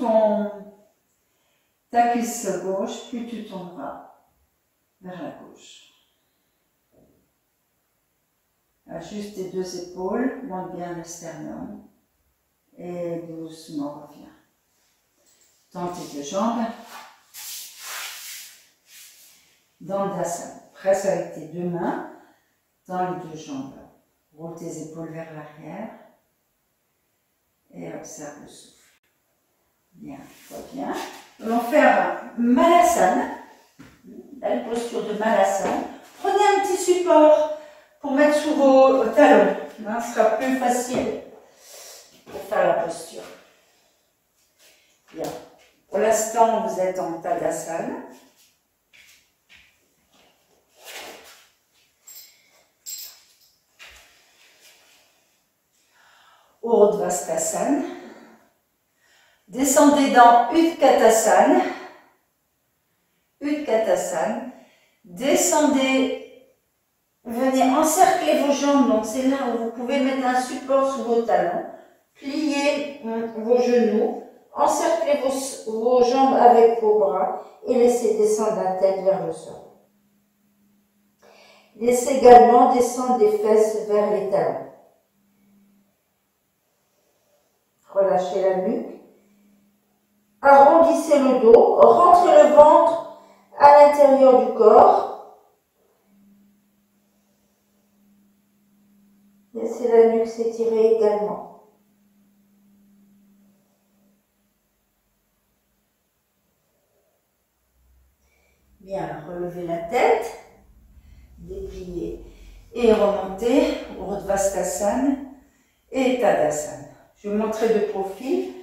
ta cuisse gauche, plus tu tourneras vers la gauche. Ajuste tes deux épaules, monte bien le sternum et doucement reviens. Tends tes deux jambes. Dandasana. Presse avec tes deux mains dans les deux jambes. Roule tes épaules vers l'arrière et observe le souffle. Bien, reviens. Nous allons faire Malasana, la posture de Malasana. Prenez un petit support pour mettre sous vos talons. Ce sera plus facile pour faire la posture. Bien. Pour l'instant, vous êtes en Tadasana. Urdhvastasana. Descendez dans Utkatasana. Utkatasana. Descendez, venez encercler vos jambes. Donc c'est là où vous pouvez mettre un support sous vos talons. Pliez vos genoux. Encerclez vos jambes avec vos bras et laissez descendre la tête vers le sol. Laissez également descendre les fesses vers les talons. Relâchez la nuque. Arrondissez le dos. Rentrez le ventre à l'intérieur du corps. Laissez la nuque s'étirer également. Bien, relevez la tête, dépliez et remontez, Urdhvastasana et Tadasana. Je vais vous montrer de profil.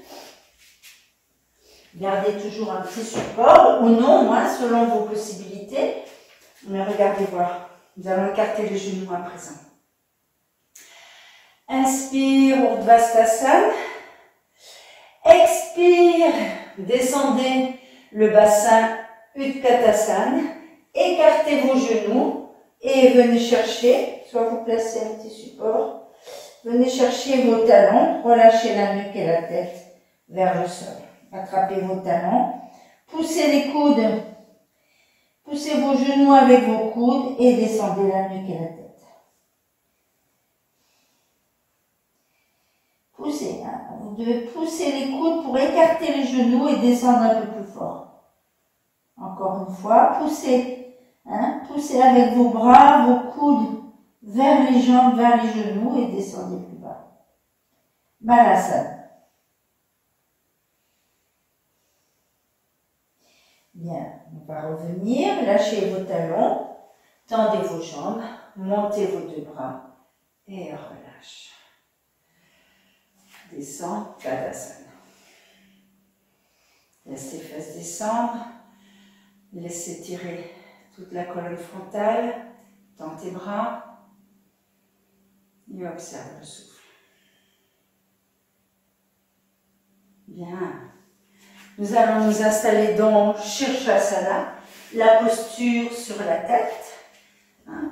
Gardez toujours un petit support ou non, selon vos possibilités. Mais regardez voir. Nous allons écarter les genoux à présent. Inspire, Urdhvastasana. Expire, descendez le bassin Utkatasana. Écartez vos genoux et venez chercher, soit vous placez un petit support, venez chercher vos talons, relâchez la nuque et la tête vers le sol. Attrapez vos talons, poussez les coudes, poussez vos genoux avec vos coudes et descendez la nuque et la tête. Poussez, vous devez pousser les coudes pour écarter les genoux et descendre un peu plus fort. Encore une fois, poussez, poussez avec vos bras, vos coudes vers les jambes, vers les genoux et descendez plus bas. Malasana. Bien, on va revenir, lâchez vos talons, tendez vos jambes, montez vos deux bras et relâche. Descends, Tadasana. Laissez les fesses descendre. Laissez tirer toute la colonne frontale, tends tes bras et observe le souffle. Bien. Nous allons nous installer dans Shirshasana, la posture sur la tête.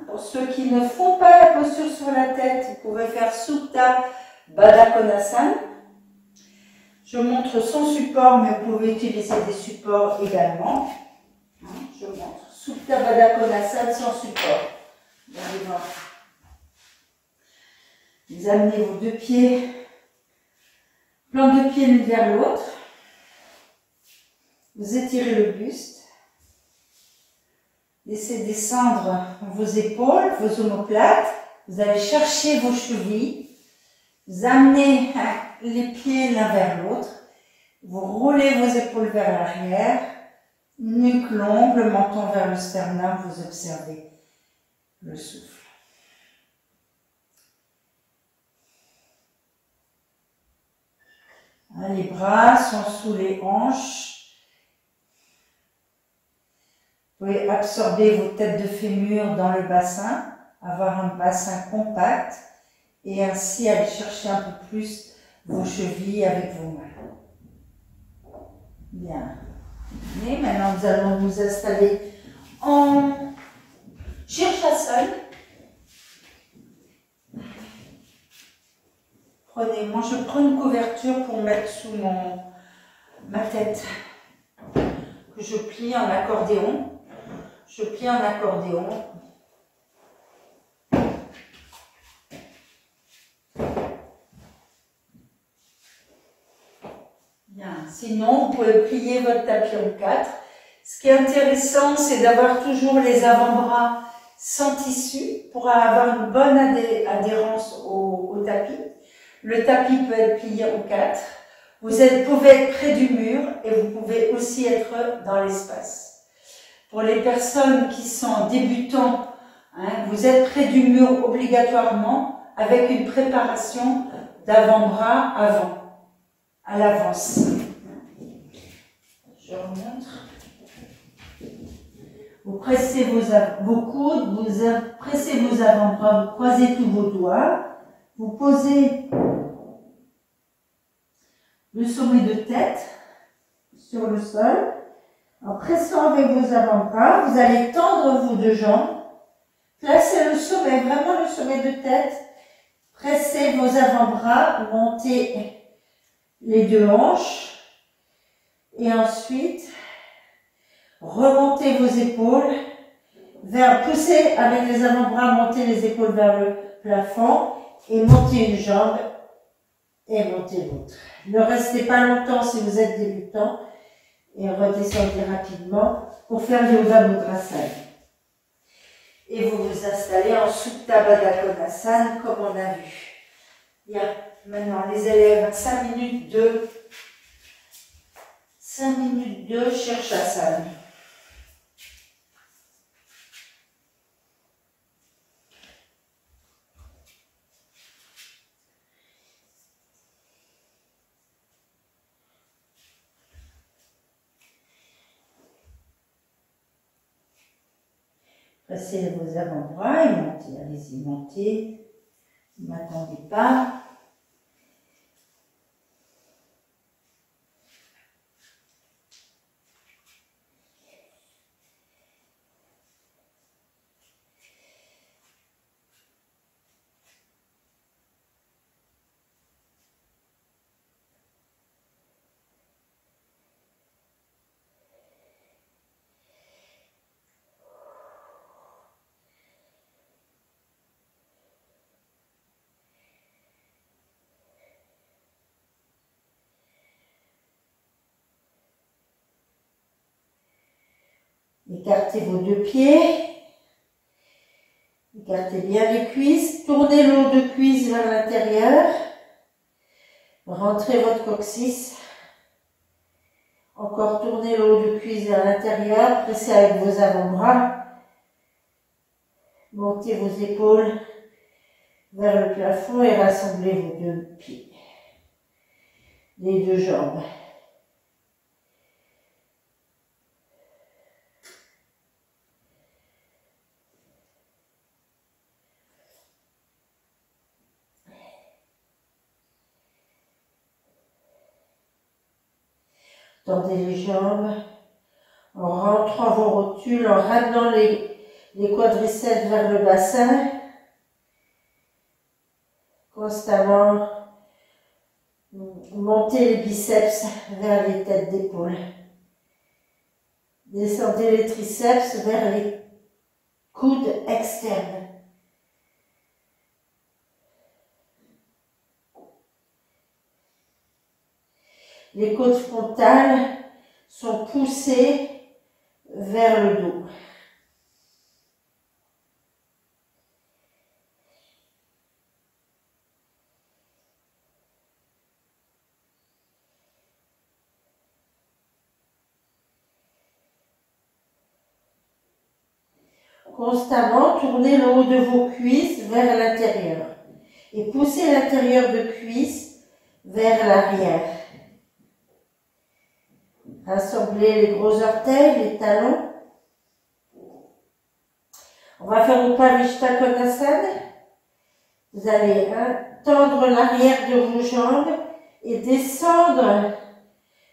Pour ceux qui ne font pas la posture sur la tête, vous pouvez faire Supta Baddha Konasana. Je montre son support, mais vous pouvez utiliser des supports également. Supta Baddha Konasana sans support. Vous amenez vos deux pieds, plante de pied l'une vers l'autre. Vous étirez le buste. Laissez descendre vos épaules, vos omoplates. Vous allez chercher vos chevilles. Vous amenez les pieds l'un vers l'autre. Vous roulez vos épaules vers l'arrière. Nuque longue, le menton vers le sternum. Vous observez le souffle. Les bras sont sous les hanches. Vous pouvez absorber vos têtes de fémur dans le bassin, avoir un bassin compact et ainsi aller chercher un peu plus vos chevilles avec vos mains. Bien. Et maintenant, nous allons nous installer en Shirshasana. Moi, je prends une couverture pour mettre sous ma tête, que je plie en accordéon. Je plie en accordéon. Bien. Sinon, vous pouvez plier votre tapis en 4. Ce qui est intéressant, c'est d'avoir toujours les avant-bras sans tissu pour avoir une bonne adhérence au tapis. Le tapis peut être plié en 4. Vous pouvez être près du mur et vous pouvez aussi être dans l'espace. Pour les personnes qui sont débutants, vous êtes près du mur obligatoirement avec une préparation d'avant-bras à l'avance. Je remontre. Vous pressez vos coudes, vous pressez vos avant-bras, vous croisez tous vos doigts. Vous posez le sommet de tête sur le sol. En pressant avec vos avant-bras, vous allez tendre vos deux jambes. Placez le sommet, vraiment le sommet de tête. Pressez vos avant-bras, montez les deux hanches. Et ensuite, remontez vos épaules. Poussez avec les avant-bras, montez les épaules vers le plafond. Et montez une jambe et montez l'autre. Ne restez pas longtemps si vous êtes débutant et redescendez rapidement pour faire Yoga Mudrasana. Et vous vous installez en Supta Baddha Konasana comme on a vu. Bien, maintenant les élèves, 5 minutes de Shirshasana. Pressez vos avant-bras et montez. Allez-y, montez. Ne m'attendez pas. Écartez vos deux pieds. Écartez bien les cuisses. Tournez le haut de cuisse vers l'intérieur. Rentrez votre coccyx. Encore tournez le haut de cuisse vers l'intérieur. Pressez avec vos avant-bras. Montez vos épaules vers le plafond et rassemblez vos deux pieds. Les deux jambes. Tendez les jambes en rentrant vos rotules, en ramenant les quadriceps vers le bassin. Constamment montez les biceps vers les têtes d'épaule. Descendez les triceps vers les coudes externes. Les côtes frontales sont poussées vers le dos. Constamment, tournez le haut de vos cuisses vers l'intérieur et poussez l'intérieur de cuisse vers l'arrière. Rassemblez les gros orteils, les talons. On va faire Upavishta Konasana. Vous allez tendre l'arrière de vos jambes et descendre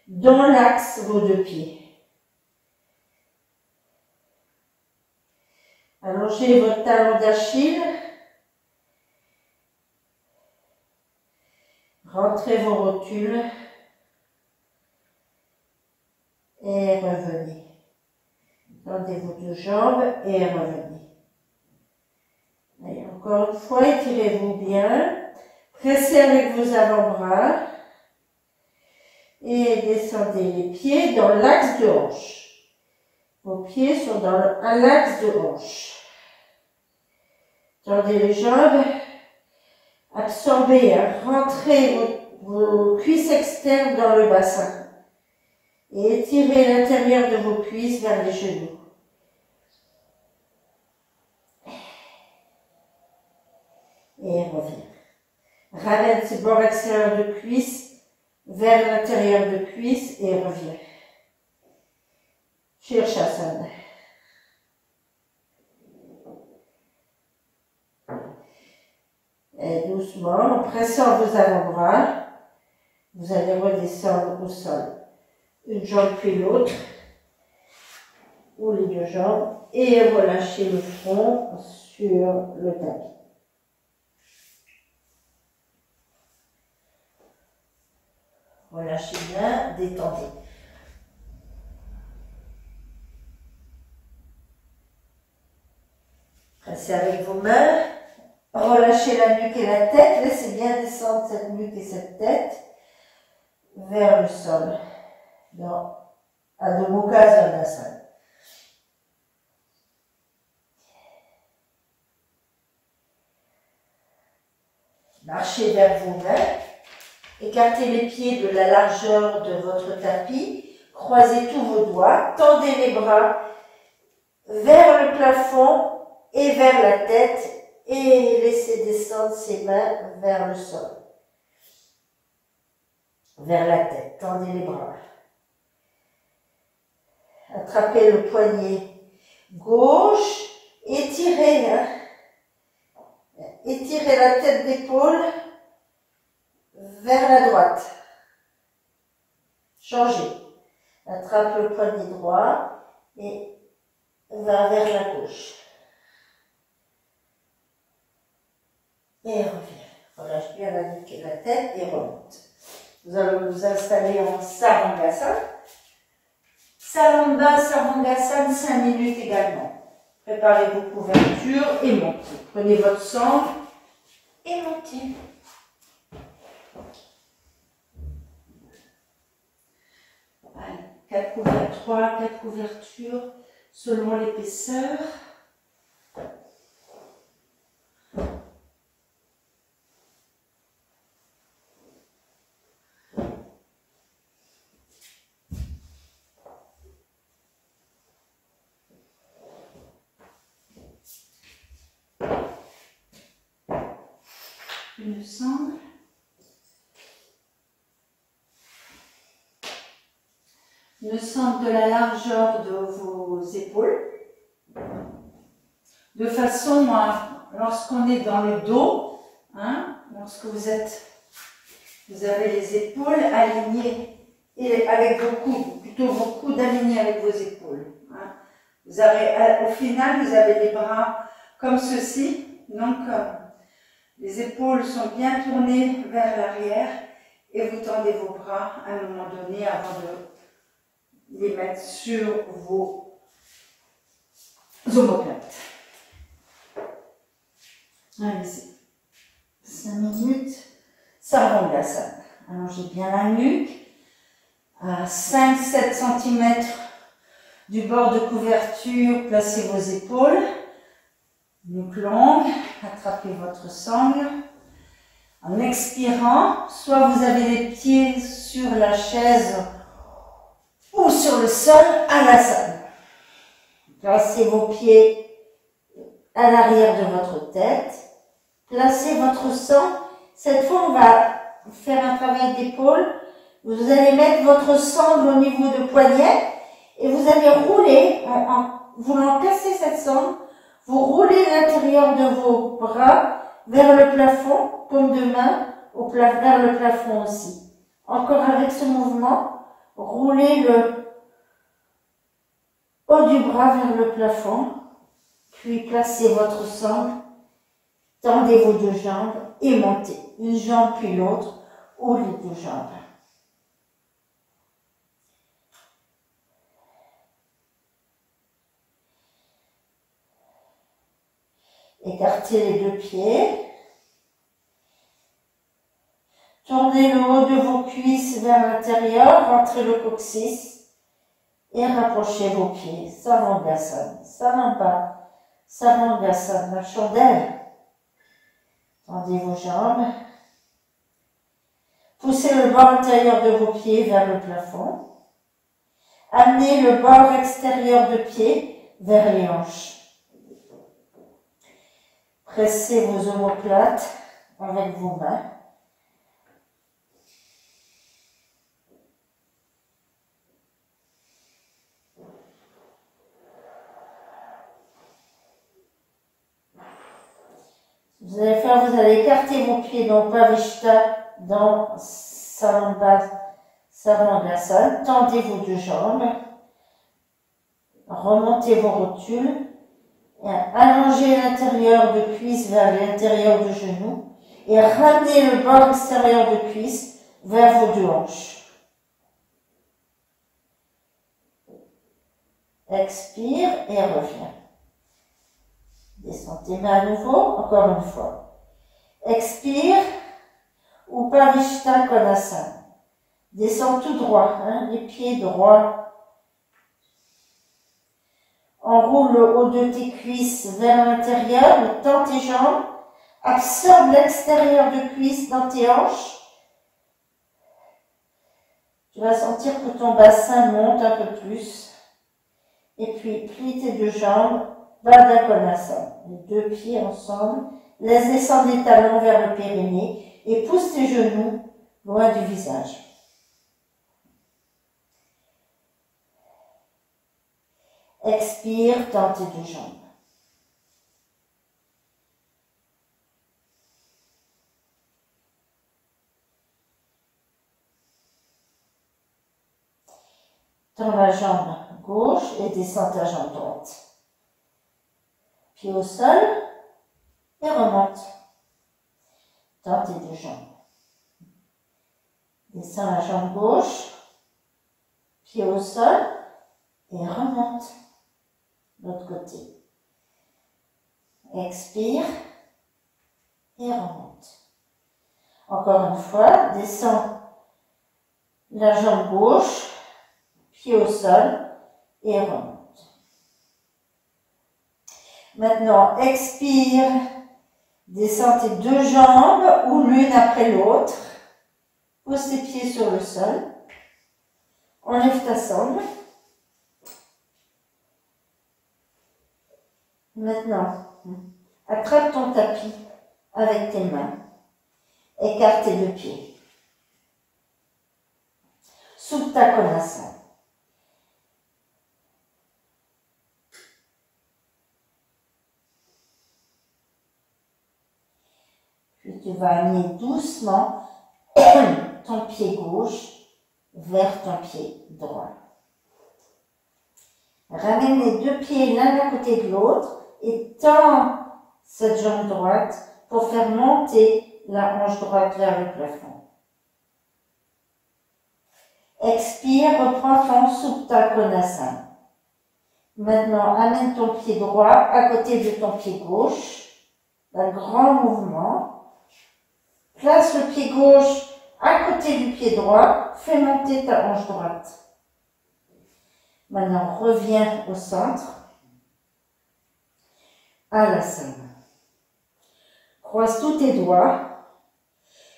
dans l'axe vos deux pieds. Allongez votre talon d'Achille. Rentrez vos rotules. Et revenez. Tendez vos deux jambes et revenez. Allez, encore une fois, étirez-vous bien. Pressez avec vos avant-bras. Et descendez les pieds dans l'axe de hanche. Vos pieds sont dans un axe de hanche. Tendez les jambes. Absorbez, rentrez vos cuisses externes dans le bassin. Et étirez l'intérieur de vos cuisses vers les genoux. Et reviens. Ramène ces bords extérieurs de cuisses vers l'intérieur de cuisses et reviens. Shirshasana. Et doucement, en pressant vos avant-bras, vous allez redescendre au sol. Une jambe puis l'autre, ou les deux jambes, et relâchez le front sur le tapis. Relâchez bien, détendez. Pressez avec vos mains, relâchez la nuque et la tête, laissez bien descendre cette nuque et cette tête vers le sol. Dans Adho Mukha Svanasana. Marchez vers vos mains, écartez les pieds de la largeur de votre tapis, croisez tous vos doigts, tendez les bras vers le plafond et vers la tête et laissez descendre ces mains vers le sol. Vers la tête, tendez les bras. Attrapez le poignet gauche, étirez, étirez la tête d'épaule vers la droite. Changez. Attrape le poignet droit et va vers la gauche. Et reviens. Relâche bien la nuque et la tête et remonte. Vous allez vous installer en Sarvangasana. Salamba, Sarvangasana, 5 minutes également. Préparez vos couvertures et montez. Prenez votre centre et montez. Allez, 3-4 couvertures selon l'épaisseur. Une sangle. Une sangle de la largeur de vos épaules. De façon à, lorsqu'on est dans le dos, lorsque vous avez les épaules alignées et avec vos coudes, plutôt vos coudes alignés avec vos épaules. Vous avez, au final, vous avez les bras comme ceci, donc les épaules sont bien tournées vers l'arrière et vous tendez vos bras à un moment donné avant les mettre sur vos omoplates. Allez, c'est 5 minutes. Sarvangasana. Allongez bien la nuque à 5-7 cm du bord de couverture. Placez vos épaules. Nuque longue. Attrapez votre sangle. En expirant, soit vous avez les pieds sur la chaise ou sur le sol à l'asana. Placez vos pieds à l'arrière de votre tête. Placez votre sang. Cette fois, on va faire un travail d'épaule. Vous allez mettre votre sangle au niveau de poignet et vous allez rouler, voulant casser cette sangle, vous roulez l'intérieur de vos bras vers le plafond, paume de main vers le plafond aussi. Encore avec ce mouvement, roulez le haut du bras vers le plafond, puis placez votre sangle, tendez vos deux jambes et montez. Une jambe puis l'autre, ou les deux jambes. Écartez les deux pieds. Tournez le haut de vos cuisses vers l'intérieur, rentrez le coccyx et rapprochez vos pieds. Sarvangasana, Saramba, Sarvangasana, la chandelle. Tendez vos jambes. Poussez le bord intérieur de vos pieds vers le plafond. Amenez le bord extérieur de pied vers les hanches. Pressez vos omoplates avec vos mains. Vous allez faire, vous allez écarter vos pieds dans Pavishta, dans Sarvangasana. Tendez vos deux jambes. Remontez vos rotules. Et allongez l'intérieur de cuisse vers l'intérieur du genou. Et ramenez le bord extérieur de cuisse vers vos deux hanches. Expire et reviens. Descendez main à nouveau, encore une fois. Expire, Upavishta Konasana. Descends tout droit, les pieds droits. Enroule le haut de tes cuisses vers l'intérieur, tends tes jambes. Absorbe l'extérieur de cuisse dans tes hanches. Tu vas sentir que ton bassin monte un peu plus. Et puis, plie tes deux jambes. Baddha Konasana, les deux pieds ensemble, laisse descendre les talons vers le périnée et pousse tes genoux loin du visage. Expire, tends tes deux jambes. Tends la jambe gauche et descends ta jambe droite. Pied au sol et remonte. Tends tes deux jambes. Descends la jambe gauche, pied au sol et remonte. L'autre côté. Expire et remonte. Encore une fois, descends la jambe gauche, pied au sol et remonte. Maintenant, expire, descends tes deux jambes ou l'une après l'autre. Pose tes pieds sur le sol. Enlève ta sangle. Maintenant, attrape ton tapis avec tes mains. Écarte tes deux pieds. Supta Konasana. Puis tu vas amener doucement ton pied gauche vers ton pied droit. Ramène les deux pieds l'un à côté de l'autre et tends cette jambe droite pour faire monter la hanche droite vers le plafond. Expire, reprends ton Supta Konasana. Maintenant, amène ton pied droit à côté de ton pied gauche. Un grand mouvement. Place le pied gauche à côté du pied droit. Fais monter ta hanche droite. Maintenant, reviens au centre. Alasana. Croise tous tes doigts.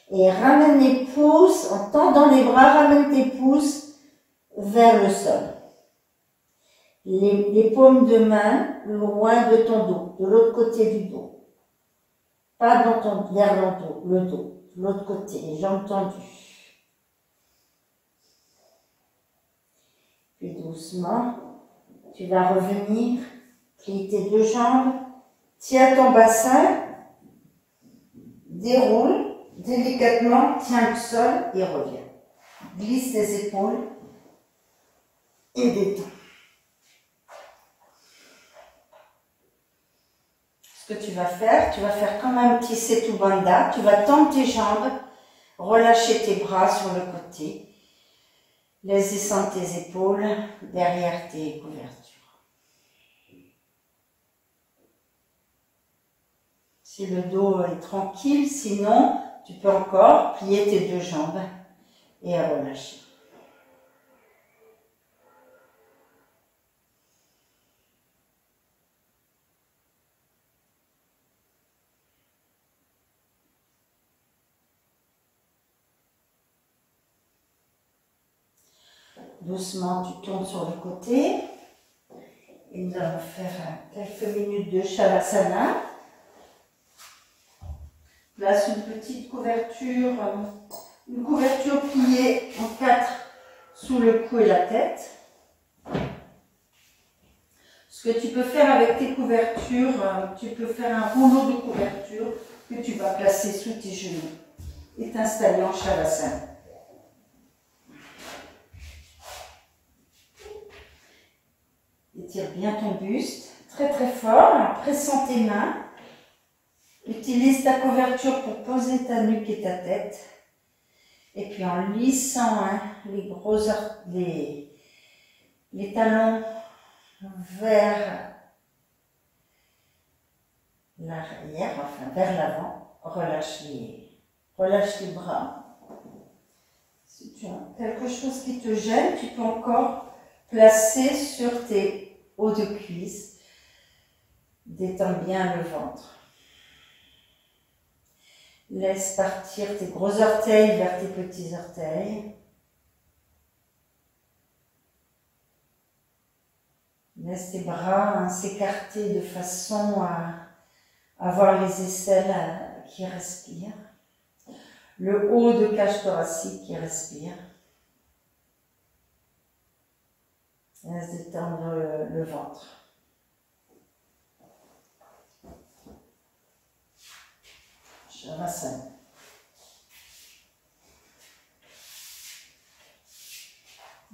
Et ramène les pouces, en tendant les bras, ramène tes pouces vers le sol. Les paumes de main loin de ton dos, de l'autre côté du dos. Pas vers le dos, de l'autre côté, les jambes tendues. Puis doucement, tu vas revenir, plie tes deux jambes, tiens ton bassin, déroule. Délicatement, tiens le sol et reviens. Glisse tes épaules et détends. Ce que tu vas faire comme un petit Setu Bandha. Tu vas tendre tes jambes, relâcher tes bras sur le côté. Laisse descendre tes épaules derrière tes couvertures. Si le dos est tranquille, sinon, tu peux encore plier tes deux jambes et relâcher. Doucement, tu tournes sur le côté. Et nous allons faire quelques minutes de Shavasana. Place une petite couverture, une couverture pliée en 4 sous le cou et la tête. Ce que tu peux faire avec tes couvertures, tu peux faire un rouleau de couverture que tu vas placer sous tes genoux et t'installer en Shavasana. Étire bien ton buste, très très fort, en pressant tes mains. Utilise ta couverture pour poser ta nuque et ta tête. Et puis en lissant les talons vers l'arrière, enfin vers l'avant, relâche les bras. Si tu as quelque chose qui te gêne, tu peux encore placer sur tes hauts de cuisse. Détends bien le ventre. Laisse partir tes gros orteils vers tes petits orteils. Laisse tes bras s'écarter de façon à avoir les aisselles qui respirent. Le haut de cage thoracique qui respire. Laisse détendre le ventre. Shavasana.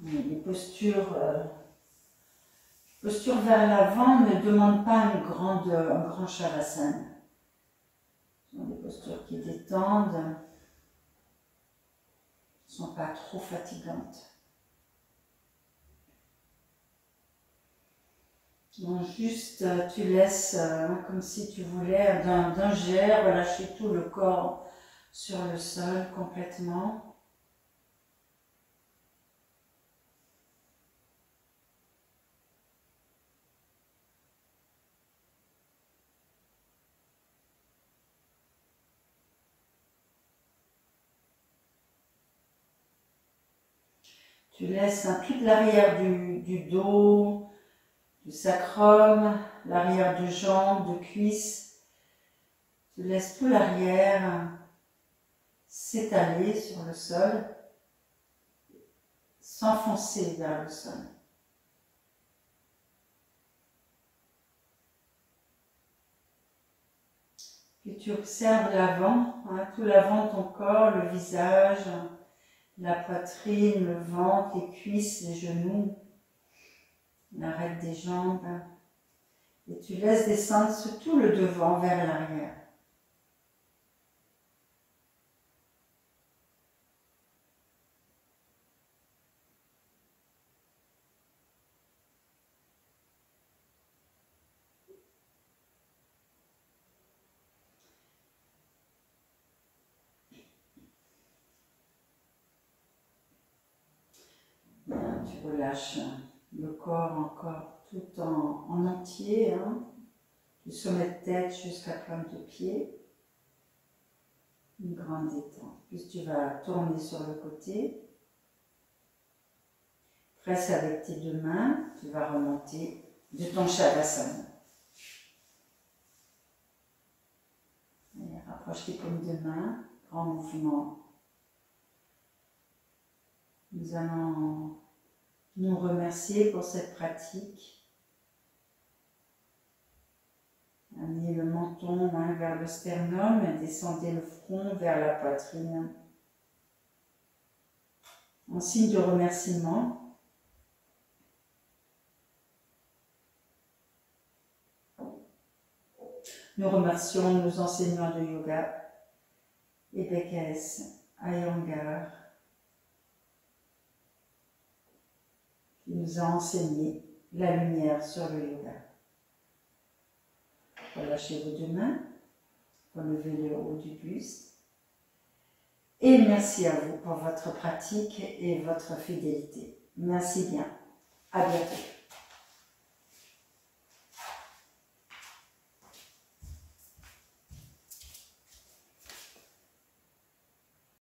Les postures vers l'avant ne demandent pas un grand Shavasana. Ce sont des postures qui détendent, ne sont pas trop fatigantes. Donc juste, tu laisses comme si tu voulais d'un jet relâcher tout le corps sur le sol complètement. Tu laisses toute l'arrière du dos, du sacrum, l'arrière de jambes, de cuisses. Tu laisses tout l'arrière s'étaler sur le sol, s'enfoncer vers le sol. Puis tu observes l'avant, tout l'avant de ton corps, le visage, la poitrine, le ventre, les cuisses, les genoux, l'arête des jambes. Et tu laisses descendre sur tout le devant vers l'arrière. Tu relâches le corps encore tout en entier, hein, du sommet de tête jusqu'à pointe de pied. Une grande détente. Puis tu vas tourner sur le côté. Presse avec tes deux mains, tu vas remonter de ton Shavasana. Et rapproche tes paumes de main, grand mouvement. Nous allons nous remercier pour cette pratique. Amenez le menton vers le sternum et descendez le front vers la poitrine. En signe de remerciement, nous remercions nos enseignants de yoga, Ebekes, Iyengar, qui nous a enseigné la lumière sur le yoga. Relâchez vos deux mains, relevez le haut du buste. Et merci à vous pour votre pratique et votre fidélité. Merci bien. À bientôt.